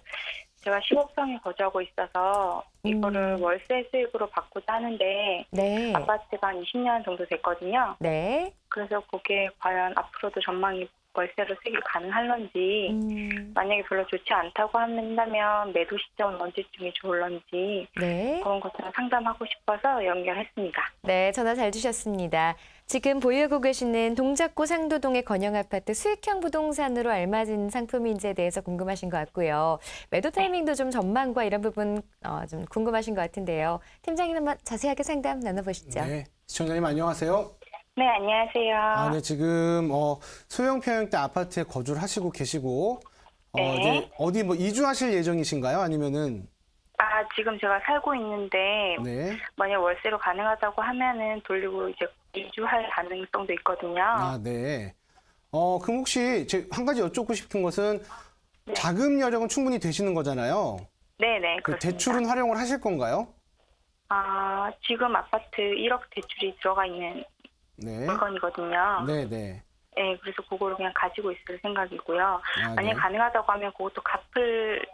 제가 10억성에 거주하고 있어서 이거를 월세 수익으로 받고자 하는데 네. 아파트가 한 20년 정도 됐거든요. 네. 그래서 그게 과연 앞으로도 전망이 월세로 쓰기 가능할런지, 만약에 별로 좋지 않다고 한다면 매도 시점은 언제쯤이 좋을런지 네. 그런 것들을 상담하고 싶어서 연결했습니다. 네, 전화 잘 주셨습니다. 지금 보유하고 계시는 동작구 상도동의 건영 아파트 수익형 부동산으로 알맞은 상품인지에 대해서 궁금하신 것 같고요. 매도 타이밍도 좀 전망과 이런 부분 좀 궁금하신 것 같은데요. 팀장님 한번 자세하게 상담 나눠보시죠. 네, 시청자님 안녕하세요. 네, 안녕하세요. 네, 지금 소형 평형대 아파트에 거주를 하시고 계시고 네. 이제 어디 뭐 이주하실 예정이신가요? 아니면은 지금 제가 살고 있는데 네. 만약 월세로 가능하다고 하면은 돌리고 이제 이주할 가능성도 있거든요. 네. 그럼 혹시 한 가지 여쭙고 싶은 것은 자금 여력은 충분히 되시는 거잖아요. 네네, 그 그렇습니다. 대출은 활용을 하실 건가요? 지금 아파트 1억 대출이 들어가 있는 네. 물건이거든요. 네, 네. 네, 그래서 그거를 그냥 가지고 있을 생각이고요. 만약 네. 가능하다고 하면 그것도 갚을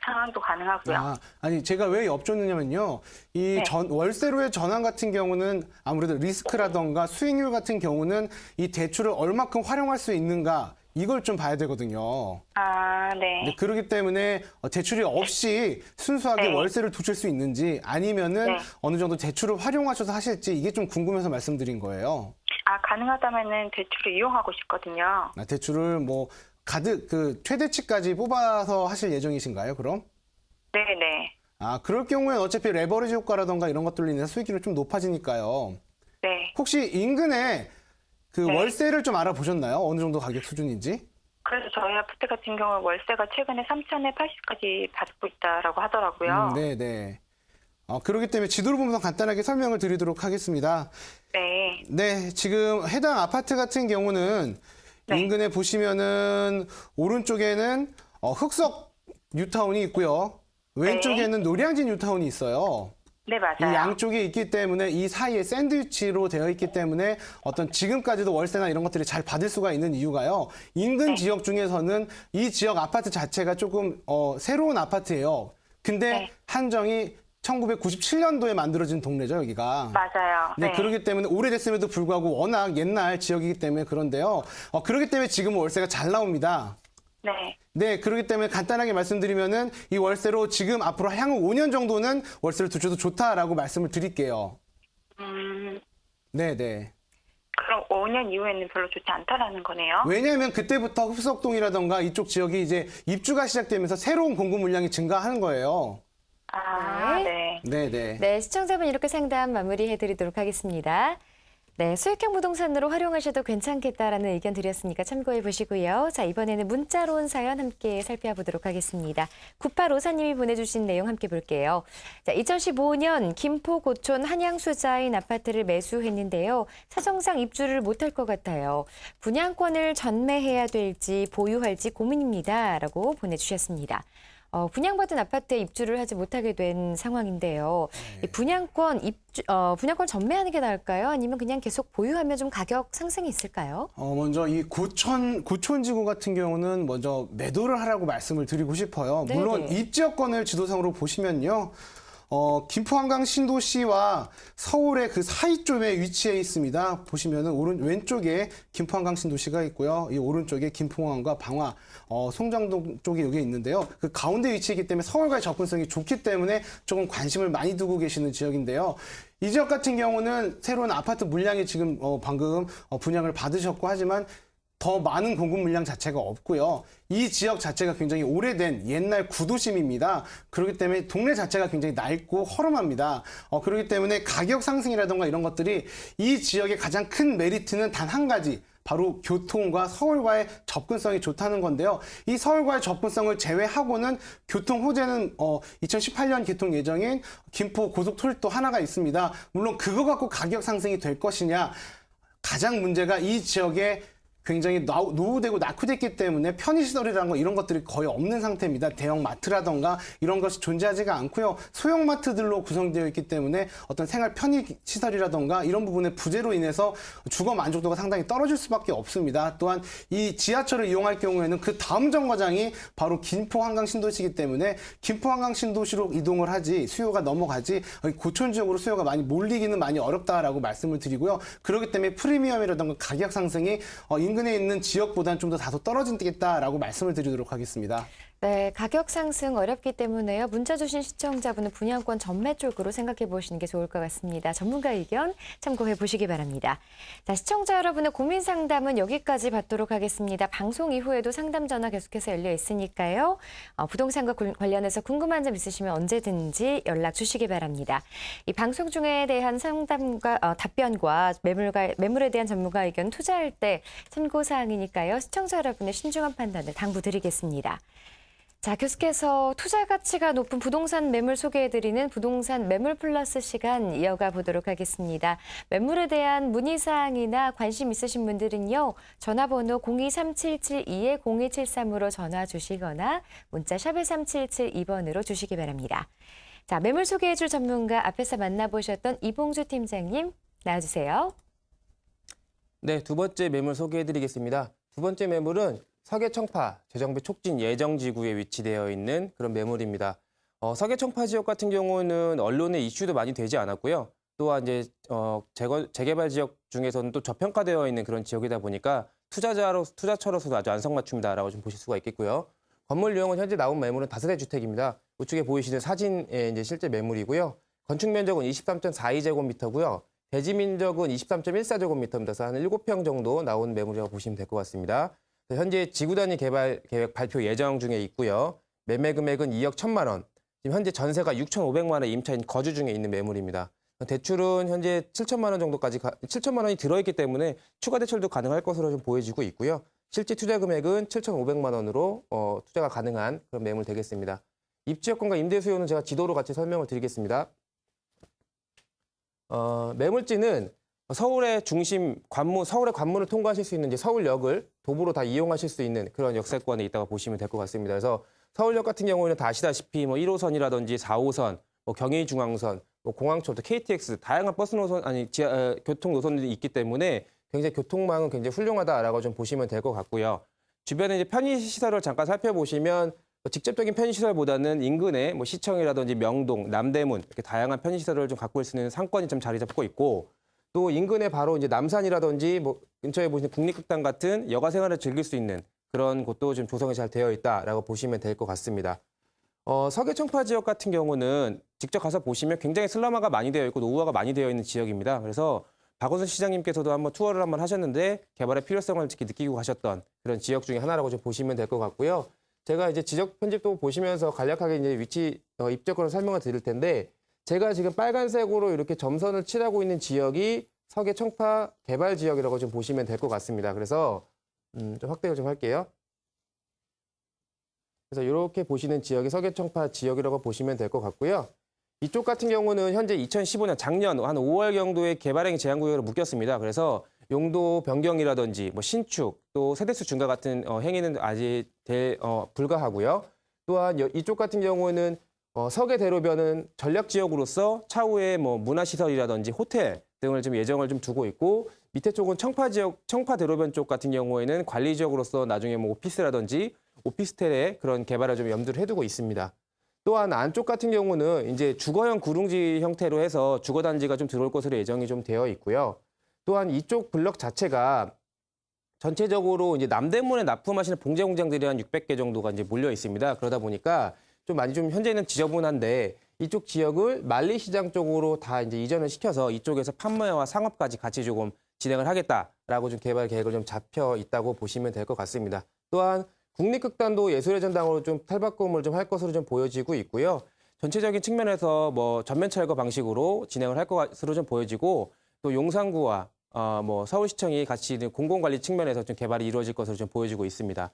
상황도 가능하고요. 아니 제가 왜 여쭙느냐면요. 이 네. 월세로의 전환 같은 경우는 아무래도 리스크라던가 수익률 같은 경우는 이 대출을 얼마큼 활용할 수 있는가 이걸 좀 봐야 되거든요. 네. 네, 그렇기 때문에 대출이 없이 순수하게 네. 월세를 두실 수 있는지 아니면은 네. 어느 정도 대출을 활용하셔서 하실지 이게 좀 궁금해서 말씀드린 거예요. 가능하다면은 대출을 이용하고 싶거든요. 대출을 뭐 최대치까지 뽑아서 하실 예정이신가요, 그럼? 네네. 그럴 경우엔 어차피 레버리지 효과라던가 이런 것들로 인해서 수익률이 좀 높아지니까요. 네. 혹시 인근에 네. 월세를 좀 알아보셨나요? 어느 정도 가격 수준인지? 그래서 저희 아파트 같은 경우 월세가 최근에 3천에 80까지 받고 있다라고 하더라고요. 네네. 그렇기 때문에 지도를 보면서 간단하게 설명을 드리도록 하겠습니다. 네. 네, 지금 해당 아파트 같은 경우는 네. 인근에 보시면은 오른쪽에는 흑석 뉴타운이 있고요. 왼쪽에는 노량진 뉴타운이 있어요. 네, 이 맞아요. 양쪽에 있기 때문에 이 사이에 샌드위치로 되어 있기 때문에 어떤 지금까지도 월세나 이런 것들이 잘 받을 수가 있는 이유가요. 인근 네. 지역 중에서는 이 지역 아파트 자체가 조금 새로운 아파트예요. 근데 네. 한정이 1997년도에 만들어진 동네죠, 여기가. 맞아요. 네, 그렇기 때문에 오래됐음에도 불구하고 워낙 옛날 지역이기 때문에 그런데요. 그렇기 때문에 지금 월세가 잘 나옵니다. 네. 네, 그렇기 때문에 간단하게 말씀드리면은 이 월세로 지금 앞으로 향후 5년 정도는 월세를 두셔도 좋다라고 말씀을 드릴게요. 네, 네. 그럼 5년 이후에는 별로 좋지 않다라는 거네요. 왜냐하면 그때부터 흡석동이라던가 이쪽 지역이 이제 입주가 시작되면서 새로운 공급 물량이 증가하는 거예요. 네. 네, 네. 네, 시청자분 이렇게 상담 마무리해드리도록 하겠습니다. 네, 수익형 부동산으로 활용하셔도 괜찮겠다라는 의견 드렸으니까 참고해 보시고요. 자, 이번에는 문자로 온 사연 함께 살펴보도록 하겠습니다. 9854님이 보내주신 내용 함께 볼게요. 자, 2015년 김포 고촌 한양수자인 아파트를 매수했는데요. 사정상 입주를 못할 것 같아요. 분양권을 전매해야 될지 보유할지 고민입니다. 라고 보내주셨습니다. 분양받은 아파트에 입주를 하지 못하게 된 상황인데요. 이 분양권 전매하는 게 나을까요? 아니면 그냥 계속 보유하면 좀 가격 상승이 있을까요? 먼저 이 구촌지구 같은 경우는 먼저 매도를 하라고 말씀을 드리고 싶어요. 네네. 물론 입지여권을 지도상으로 보시면요. 김포 한강 신도시와 서울의 그 사이쯤에 위치해 있습니다. 보시면은 왼쪽에 김포 한강 신도시가 있고요. 이 오른쪽에 김포공항과 방화, 송정동 쪽이 여기 있는데요. 그 가운데 위치이기 때문에 서울과의 접근성이 좋기 때문에 조금 관심을 많이 두고 계시는 지역인데요. 이 지역 같은 경우는 새로운 아파트 물량이 지금 방금 분양을 받으셨고 하지만 더 많은 공급 물량 자체가 없고요. 이 지역 자체가 굉장히 오래된 옛날 구도심입니다. 그렇기 때문에 동네 자체가 굉장히 낡고 허름합니다. 그렇기 때문에 가격 상승이라든가 이런 것들이 이 지역의 가장 큰 메리트는 단 한 가지. 바로 교통과 서울과의 접근성이 좋다는 건데요. 이 서울과의 접근성을 제외하고는 교통 호재는 2018년 개통 예정인 김포 고속철도 하나가 있습니다. 물론 그거 갖고 가격 상승이 될 것이냐. 가장 문제가 이 지역에 굉장히 노후되고 낙후됐기 때문에 편의시설이라는 거 이런 것들이 거의 없는 상태입니다. 대형 마트라던가 이런 것이 존재하지가 않고요. 소형 마트들로 구성되어 있기 때문에 어떤 생활 편의시설이라던가 이런 부분의 부재로 인해서 주거 만족도가 상당히 떨어질 수밖에 없습니다. 또한 이 지하철을 이용할 경우에는 그 다음 정거장이 바로 김포 한강 신도시이기 때문에 김포 한강 신도시로 이동을 하지 수요가 넘어가지 고촌 지역으로 수요가 많이 몰리기는 많이 어렵다라고 말씀을 드리고요. 그렇기 때문에 프리미엄이라던가 가격 상승이 인근 인근에 있는 지역보다는 좀 더 다소 떨어진다라고 말씀을 드리도록 하겠습니다. 네, 가격 상승 어렵기 때문에요. 문자 주신 시청자분은 분양권 전매 쪽으로 생각해 보시는 게 좋을 것 같습니다. 전문가 의견 참고해 보시기 바랍니다. 자, 시청자 여러분의 고민 상담은 여기까지 받도록 하겠습니다. 방송 이후에도 상담 전화 계속해서 열려 있으니까요. 부동산과 관련해서 궁금한 점 있으시면 언제든지 연락 주시기 바랍니다. 이 방송 중에 대한 상담과 답변과 매물에 대한 전문가 의견 투자할 때 참고 사항이니까요. 시청자 여러분의 신중한 판단을 당부드리겠습니다. 자, 계속해서 투자 가치가 높은 부동산 매물 소개해드리는 부동산 매물 플러스 시간 이어가 보도록 하겠습니다. 매물에 대한 문의사항이나 관심 있으신 분들은요. 전화번호 02377-210273으로 전화 주시거나 문자 샵 3772번으로 주시기 바랍니다. 자, 매물 소개해줄 전문가 앞에서 만나보셨던 이봉주 팀장님 나와주세요. 네, 두 번째 매물 소개해드리겠습니다. 두 번째 매물은 서계청파 재정비 촉진 예정지구에 위치되어 있는 그런 매물입니다. 서계청파 지역 같은 경우는 언론에 이슈도 많이 되지 않았고요. 또한 이제 재개발 지역 중에서는 또 저평가되어 있는 그런 지역이다 보니까 투자처로서도 아주 안성맞춤이다라고 좀 보실 수가 있겠고요. 건물 유형은 현재 나온 매물은 다세대 주택입니다. 우측에 보이시는 사진의 이제 실제 매물이고요. 건축 면적은 23.42제곱미터고요. 대지 면적은 23.14제곱미터입니다. 그래서 한 7평 정도 나온 매물이라고 보시면 될 것 같습니다. 현재 지구 단위 개발 계획 발표 예정 중에 있고요. 매매 금액은 2억 1천만 원. 지금 현재 전세가 6,500만 원 임차인 거주 중에 있는 매물입니다. 대출은 현재 7천만 원 정도까지 7천만 원이 들어있기 때문에 추가 대출도 가능할 것으로 좀 보여지고 있고요. 실제 투자 금액은 7,500만 원으로 투자가 가능한 그런 매물 되겠습니다. 입지 여건과 임대 수요는 제가 지도로 같이 설명을 드리겠습니다. 매물지는 서울의 중심 서울의 관문을 통과하실 수 있는 이제 서울역을 도보로 다 이용하실 수 있는 그런 역세권에 있다고 보시면 될 것 같습니다. 그래서 서울역 같은 경우에는 다 아시다시피 1호선이라든지 4호선, 경의중앙선, 공항철도, KTX 다양한 버스 노선 교통 노선들이 있기 때문에 굉장히 교통망은 굉장히 훌륭하다라고 좀 보시면 될 것 같고요. 주변에 이제 편의 시설을 잠깐 살펴보시면 직접적인 편의 시설보다는 인근에 시청이라든지 명동, 남대문 이렇게 다양한 편의 시설을 좀 갖고 있는 상권이 좀 자리 잡고 있고. 또 인근에 바로 이제 남산이라든지 근처에 보시는 국립극단 같은 여가 생활을 즐길 수 있는 그런 곳도 좀 조성이 잘 되어 있다라고 보시면 될 것 같습니다. 서계청파 지역 같은 경우는 직접 가서 보시면 굉장히 슬럼화가 많이 되어 있고 노후화가 많이 되어 있는 지역입니다. 그래서 박원순 시장님께서도 한번 투어를 한번 하셨는데 개발의 필요성을 느끼고 가셨던 그런 지역 중에 하나라고 좀 보시면 될 것 같고요. 제가 이제 지적 편집도 보시면서 간략하게 이제 위치 입지권을 설명을 드릴 텐데. 제가 지금 빨간색으로 이렇게 점선을 칠하고 있는 지역이 서계청파 개발 지역이라고 좀 보시면 될 것 같습니다. 그래서 좀 확대를 좀 할게요. 그래서 이렇게 보시는 지역이 서계청파 지역이라고 보시면 될 것 같고요. 이쪽 같은 경우는 현재 2015년 작년 한 5월경도에 개발행 제한구역으로 묶였습니다. 그래서 용도 변경이라든지 신축 또 세대수 증가 같은 행위는 아직 불가하고요. 또한 이쪽 같은 경우는 서계대로변은 전략지역으로서 차후에 문화시설이라든지 호텔 등을 좀 예정을 좀 두고 있고 밑에 쪽은 청파대로변 쪽 같은 경우에는 관리지역으로서 나중에 오피스라든지 오피스텔의 그런 개발을 좀 염두를 해두고 있습니다. 또한 안쪽 같은 경우는 이제 주거형 구릉지 형태로 해서 주거단지가 좀 들어올 것으로 예정이 좀 되어 있고요. 또한 이쪽 블럭 자체가 전체적으로 이제 남대문에 납품하시는 봉제 공장들이 한 600개 정도가 이제 몰려 있습니다. 그러다 보니까 좀 많이 좀 현재는 지저분한데 이쪽 지역을 만리시장 쪽으로 다 이제 이전을 시켜서 이쪽에서 판매와 상업까지 같이 조금 진행을 하겠다라고 좀 개발 계획을 좀 잡혀 있다고 보시면 될 것 같습니다. 또한 국립극단도 예술의 전당으로 좀 탈바꿈을 좀 할 것으로 좀 보여지고 있고요. 전체적인 측면에서 전면 철거 방식으로 진행을 할 것으로 좀 보여지고 또 용산구와 서울시청이 같이 공공관리 측면에서 좀 개발이 이루어질 것으로 좀 보여지고 있습니다.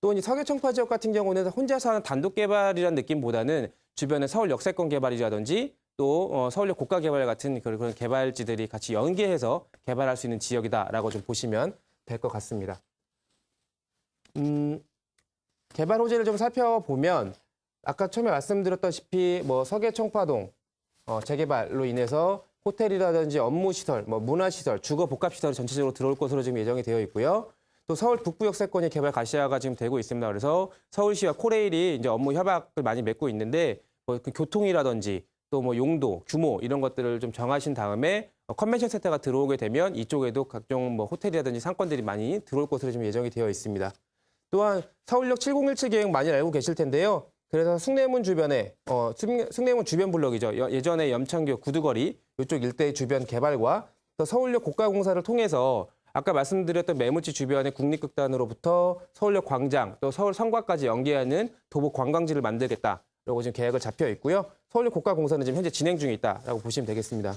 또 이 서계청파 지역 같은 경우는 혼자서 하는 단독 개발이라는 느낌보다는 주변에 서울 역세권 개발이라든지 또 서울역 고가 개발 같은 그런 개발지들이 같이 연계해서 개발할 수 있는 지역이다라고 좀 보시면 될 것 같습니다. 개발 호재를 좀 살펴보면 아까 처음에 말씀드렸다시피 서계청파동 재개발로 인해서 호텔이라든지 업무시설, 문화시설, 주거복합시설이 전체적으로 들어올 것으로 지금 예정이 되어 있고요. 또 서울 북부 역세권이 개발 가시화가 지금 되고 있습니다. 그래서 서울시와 코레일이 이제 업무 협약을 많이 맺고 있는데 그 교통이라든지 또 뭐 용도, 규모 이런 것들을 좀 정하신 다음에 컨벤션 센터가 들어오게 되면 이쪽에도 각종 뭐 호텔이라든지 상권들이 많이 들어올 것으로 지금 예정이 되어 있습니다. 또한 서울역 7017 계획 많이 알고 계실 텐데요. 그래서 숭례문 주변에 숭례문 주변 블록이죠. 예전에 염창교 구두거리 이쪽 일대 주변 개발과 또 서울역 고가공사를 통해서 아까 말씀드렸던 매물지 주변의 국립극단으로부터 서울역 광장 또 서울 성곽까지 연계하는 도보 관광지를 만들겠다라고 지금 계획을 잡혀 있고요. 서울역 고가공사는 지금 현재 진행 중에 있다라고 보시면 되겠습니다.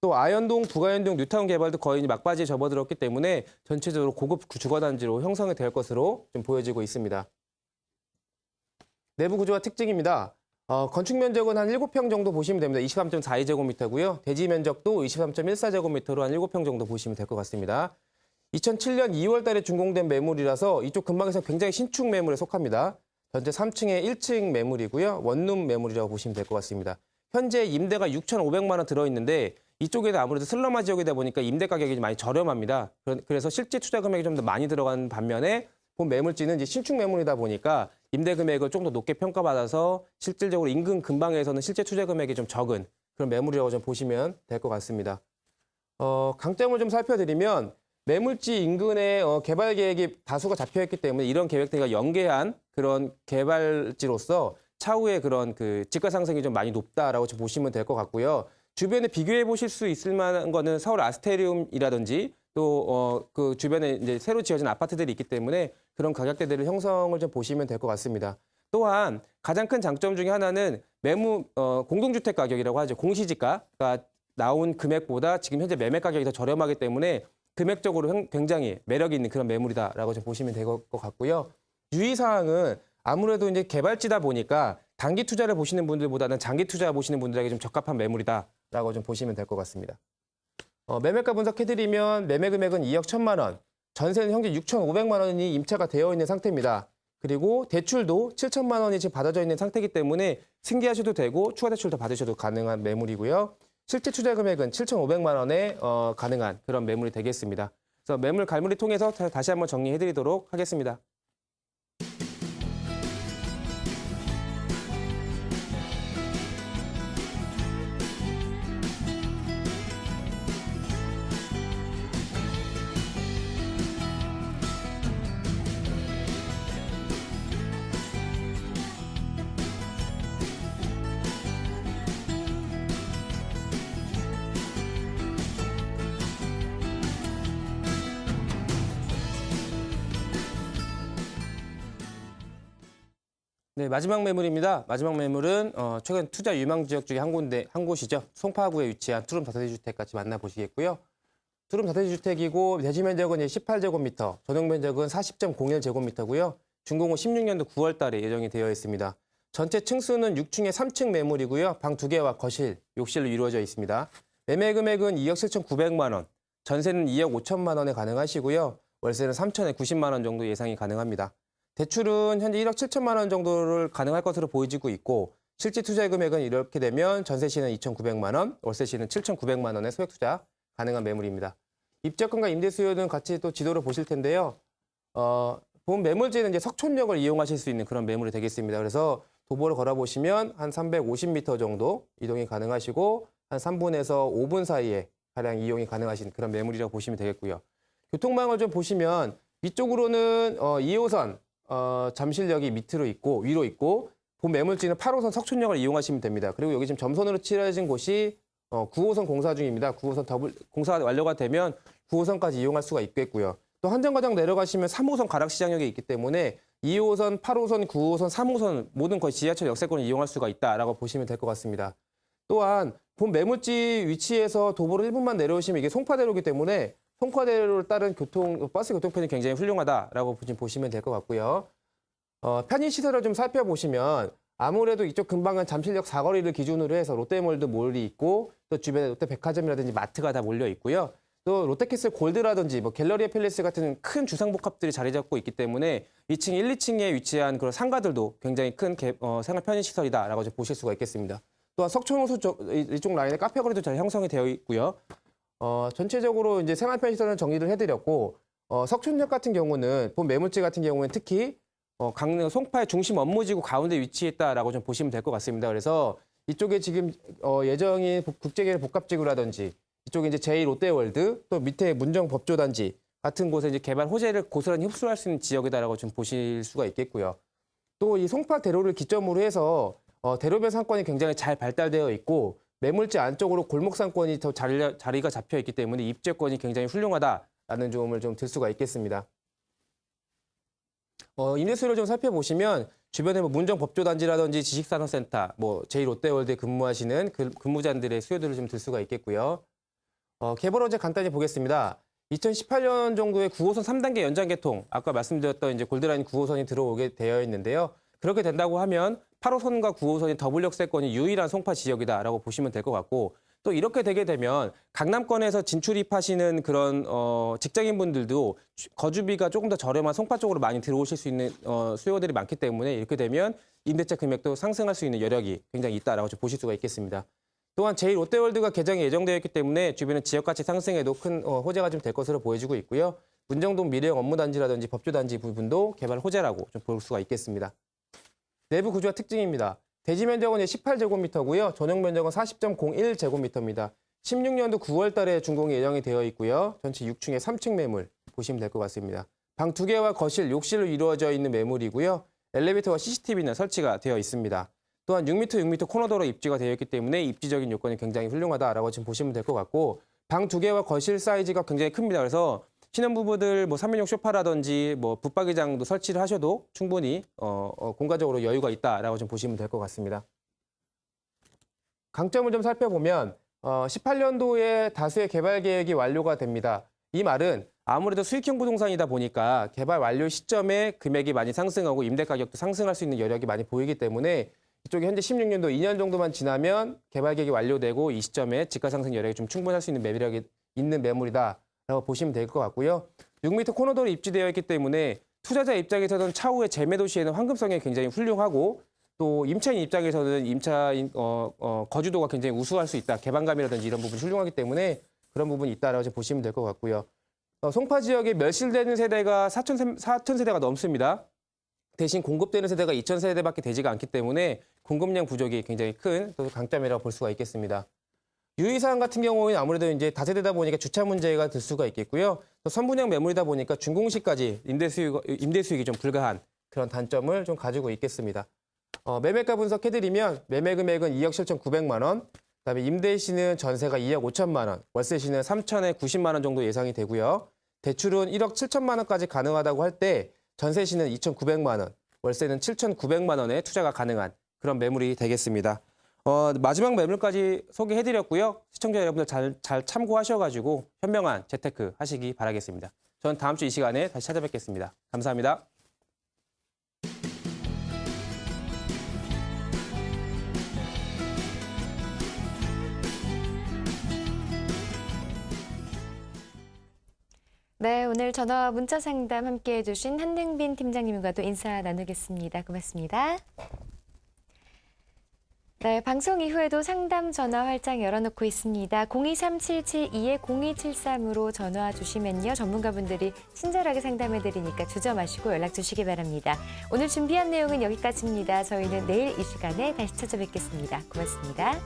또 아현동, 북아현동, 뉴타운 개발도 거의 막바지에 접어들었기 때문에 전체적으로 고급 주거단지로 형성이 될 것으로 좀 보여지고 있습니다. 내부 구조와 특징입니다. 건축 면적은 한 7평 정도 보시면 됩니다. 23.42제곱미터고요. 대지 면적도 23.14제곱미터로 한 7평 정도 보시면 될 것 같습니다. 2007년 2월 달에 준공된 매물이라서 이쪽 근방에서 굉장히 신축 매물에 속합니다. 현재 3층에 1층 매물이고요. 원룸 매물이라고 보시면 될 것 같습니다. 현재 임대가 6,500만 원 들어있는데 이쪽에도 아무래도 슬럼화 지역이다 보니까 임대 가격이 많이 저렴합니다. 그래서 실제 투자 금액이 좀 더 많이 들어간 반면에 본 매물지는 이제 신축 매물이다 보니까 임대 금액을 좀 더 높게 평가받아서 실질적으로 인근 근방에서는 실제 투자 금액이 좀 적은 그런 매물이라고 좀 보시면 될 것 같습니다. 강점을 좀 살펴드리면 매물지 인근에 개발 계획이 다수가 잡혀있기 때문에 이런 계획들과 연계한 그런 개발지로서 차후에 그런 그 집가 상승이 좀 많이 높다라고 좀 보시면 될 것 같고요. 주변에 비교해 보실 수 있을 만한 거는 서울 아스테리움이라든지 또 그 주변에 이제 새로 지어진 아파트들이 있기 때문에 그런 가격대들을 형성을 좀 보시면 될 것 같습니다. 또한 가장 큰 장점 중에 하나는 공동주택 가격이라고 하죠. 공시지가가 나온 금액보다 지금 현재 매매 가격이 더 저렴하기 때문에 금액적으로 굉장히 매력이 있는 그런 매물이다라고 좀 보시면 될 것 같고요. 유의사항은 아무래도 이제 개발지다 보니까 단기 투자를 보시는 분들보다는 장기 투자 보시는 분들에게 좀 적합한 매물이다라고 좀 보시면 될 것 같습니다. 매매가 분석해드리면 매매 금액은 2억 1천만 원, 전세는 현재 6,500만 원이 임차가 되어 있는 상태입니다. 그리고 대출도 7천만 원이 지금 받아져 있는 상태이기 때문에 승계하셔도 되고 추가 대출도 받으셔도 가능한 매물이고요. 실제 투자 금액은 7,500만 원에 가능한 그런 매물이 되겠습니다. 그래서 매물 갈무리 통해서 다시 한번 정리해드리도록 하겠습니다. 네, 마지막 매물입니다. 마지막 매물은 최근 투자 유망 지역 중에 한 곳이죠. 송파구에 위치한 투룸 다세대주택 같이 만나보시겠고요. 투룸 다세대주택이고 대지 면적은 18제곱미터, 전용 면적은 40.01제곱미터고요. 준공은 16년도 9월 달에 예정이 되어 있습니다. 전체 층수는 6층에 3층 매물이고요. 방 2개와 거실, 욕실로 이루어져 있습니다. 매매 금액은 2억 7,900만 원, 전세는 2억 5천만 원에 가능하시고요. 월세는 3천에 90만 원 정도 예상이 가능합니다. 대출은 현재 1억 7천만 원 정도를 가능할 것으로 보여지고 있고 실제 투자 금액은 이렇게 되면 전세 시는 2,900만 원, 월세 시는 7,900만 원의 소액 투자 가능한 매물입니다. 입주권과 임대 수요는 같이 또 지도를 보실 텐데요. 본 매물지는 이제 석촌역을 이용하실 수 있는 그런 매물이 되겠습니다. 그래서 도보를 걸어보시면 한 350m 정도 이동이 가능하시고 한 3분에서 5분 사이에 가량 이용이 가능하신 그런 매물이라고 보시면 되겠고요. 교통망을 좀 보시면 위쪽으로는 2호선 잠실역이 밑으로 있고 위로 있고 본 매물지는 8호선 석촌역을 이용하시면 됩니다. 그리고 여기 지금 점선으로 칠해진 곳이 9호선 공사 중입니다. 9호선 공사가 완료가 되면 9호선까지 이용할 수가 있겠고요. 또 한정거장 내려가시면 3호선 가락시장역이 있기 때문에 2호선, 8호선, 9호선, 3호선 모든 거의 지하철 역세권을 이용할 수가 있다라고 보시면 될 것 같습니다. 또한 본 매물지 위치에서 도보로 1분만 내려오시면 이게 송파대로이기 때문에 송파대로를 따른 버스 교통편이 굉장히 훌륭하다라고 보시면 될 것 같고요. 편의시설을 좀 살펴보시면 아무래도 이쪽 근방은 잠실역 사거리를 기준으로 해서 롯데몰드 몰이 있고 또 주변에 롯데백화점이라든지 마트가 다 몰려 있고요. 또 롯데캐슬 골드라든지 뭐 갤러리아 팰리스 같은 큰 주상복합들이 자리 잡고 있기 때문에 2층, 1, 2층에 위치한 그런 상가들도 굉장히 큰 생활 편의시설이다라고 보실 수가 있겠습니다. 또한 석촌호수 이쪽 라인에 카페거리도 잘 형성이 되어 있고요. 전체적으로 이제 생활 편의시설은 정리를 해드렸고 석촌역 같은 경우는 본 매물지 같은 경우는 특히 강릉 송파의 중심 업무지구 가운데 위치했다라고 좀 보시면 될 것 같습니다. 그래서 이쪽에 지금 예정인 국제계획 복합지구라든지 이쪽에 이제 제2롯데월드 또 밑에 문정법조단지 같은 곳에 이제 개발 호재를 고스란히 흡수할 수 있는 지역이다라고 좀 보실 수가 있겠고요. 또 이 송파 대로를 기점으로 해서 대로변 상권이 굉장히 잘 발달되어 있고 매물지 안쪽으로 골목 상권이 더 자리가 잡혀 있기 때문에 입지권이 굉장히 훌륭하다라는 점을 좀 들 수가 있겠습니다. 인해수를 좀 살펴보시면 주변에 뭐 문정법조단지라든지 지식산업센터, 뭐 제2롯데월드에 근무하시는 근무자들의 수요들을 좀 들 수가 있겠고요. 개발 호재 간단히 보겠습니다. 2018년 정도에 9호선 3단계 연장 개통, 아까 말씀드렸던 이제 골드라인 9호선이 들어오게 되어 있는데요. 그렇게 된다고 하면 8호선과 9호선이 더블 역세권이 유일한 송파 지역이다라고 보시면 될 것 같고, 또 이렇게 되게 되면 강남권에서 진출입하시는 그런 직장인분들도 거주비가 조금 더 저렴한 송파 쪽으로 많이 들어오실 수 있는 수요들이 많기 때문에 이렇게 되면 임대차 금액도 상승할 수 있는 여력이 굉장히 있다라고 좀 보실 수가 있겠습니다. 또한 제2롯데월드가 개장이 예정되어 있기 때문에 주변의 지역가치 상승에도 큰 호재가 좀 될 것으로 보여지고 있고요. 문정동 미래형 업무단지라든지 법조단지 부분도 개발 호재라고 좀 볼 수가 있겠습니다. 내부 구조와 특징입니다. 대지 면적은 18제곱미터고요. 전용 면적은 40.01제곱미터입니다. 16년도 9월 달에 준공이 예정이 되어 있고요. 전체 6층에 3층 매물 보시면 될 것 같습니다. 방 2개와 거실, 욕실로 이루어져 있는 매물이고요. 엘리베이터와 CCTV는 설치가 되어 있습니다. 또한 6m 코너도로 입지가 되어 있기 때문에 입지적인 요건이 굉장히 훌륭하다라고 지금 보시면 될 것 같고, 방 2개와 거실 사이즈가 굉장히 큽니다. 그래서 신혼부부들 뭐 3인용 소파라든지 뭐 붙박이장도 설치를 하셔도 충분히 공간적으로 여유가 있다라고 좀 보시면 될 것 같습니다. 강점을 좀 살펴보면 18년도에 다수의 개발 계획이 완료가 됩니다. 이 말은 아무래도 수익형 부동산이다 보니까 개발 완료 시점에 금액이 많이 상승하고 임대 가격도 상승할 수 있는 여력이 많이 보이기 때문에 이쪽에 현재 16년도 2년 정도만 지나면 개발 계획이 완료되고 이 시점에 지가 상승 여력이 좀 충분할 수 있는 매력이 있는 매물이다라고 보시면 될 것 같고요. 6m 코너도로 입지되어 있기 때문에 투자자 입장에서는 차후에 재매도 시에는 환급성이 굉장히 훌륭하고 또 임차인 입장에서는 임차인 거주도가 굉장히 우수할 수 있다. 개방감이라든지 이런 부분이 훌륭하기 때문에 그런 부분이 있다라고 보시면 될 것 같고요. 송파 지역에 멸실되는 세대가 4,000세대가 넘습니다. 대신 공급되는 세대가 2,000세대밖에 되지가 않기 때문에 공급량 부족이 굉장히 큰 또 강점이라고 볼 수가 있겠습니다. 유의사항 같은 경우에는 아무래도 이제 다세대다 보니까 주차 문제가 들 수가 있겠고요. 또 선분양 매물이다 보니까 준공 시까지 임대 수익이 좀 불가한 그런 단점을 좀 가지고 있겠습니다. 매매가 분석해드리면 매매 금액은 2억 7,900만 원, 그다음에 임대 시는 전세가 2억 5천만 원, 월세 시는 3천에 90만 원 정도 예상이 되고요. 대출은 1억 7천만 원까지 가능하다고 할 때 전세 시는 2,900만 원, 월세는 7,900만 원에 투자가 가능한 그런 매물이 되겠습니다. 마지막 매물까지 소개해드렸고요. 시청자 여러분들 잘 참고하셔가지고 현명한 재테크 하시기 바라겠습니다. 저는 다음 주 이 시간에 다시 찾아뵙겠습니다. 감사합니다. 네, 오늘 전화와 문자 상담 함께해 주신 한능빈 팀장님과도 인사 나누겠습니다. 고맙습니다. 네, 방송 이후에도 상담 전화 활짝 열어놓고 있습니다. 023-772-0273으로 전화 주시면요. 전문가분들이 친절하게 상담해드리니까 주저 마시고 연락 주시기 바랍니다. 오늘 준비한 내용은 여기까지입니다. 저희는 내일 이 시간에 다시 찾아뵙겠습니다. 고맙습니다.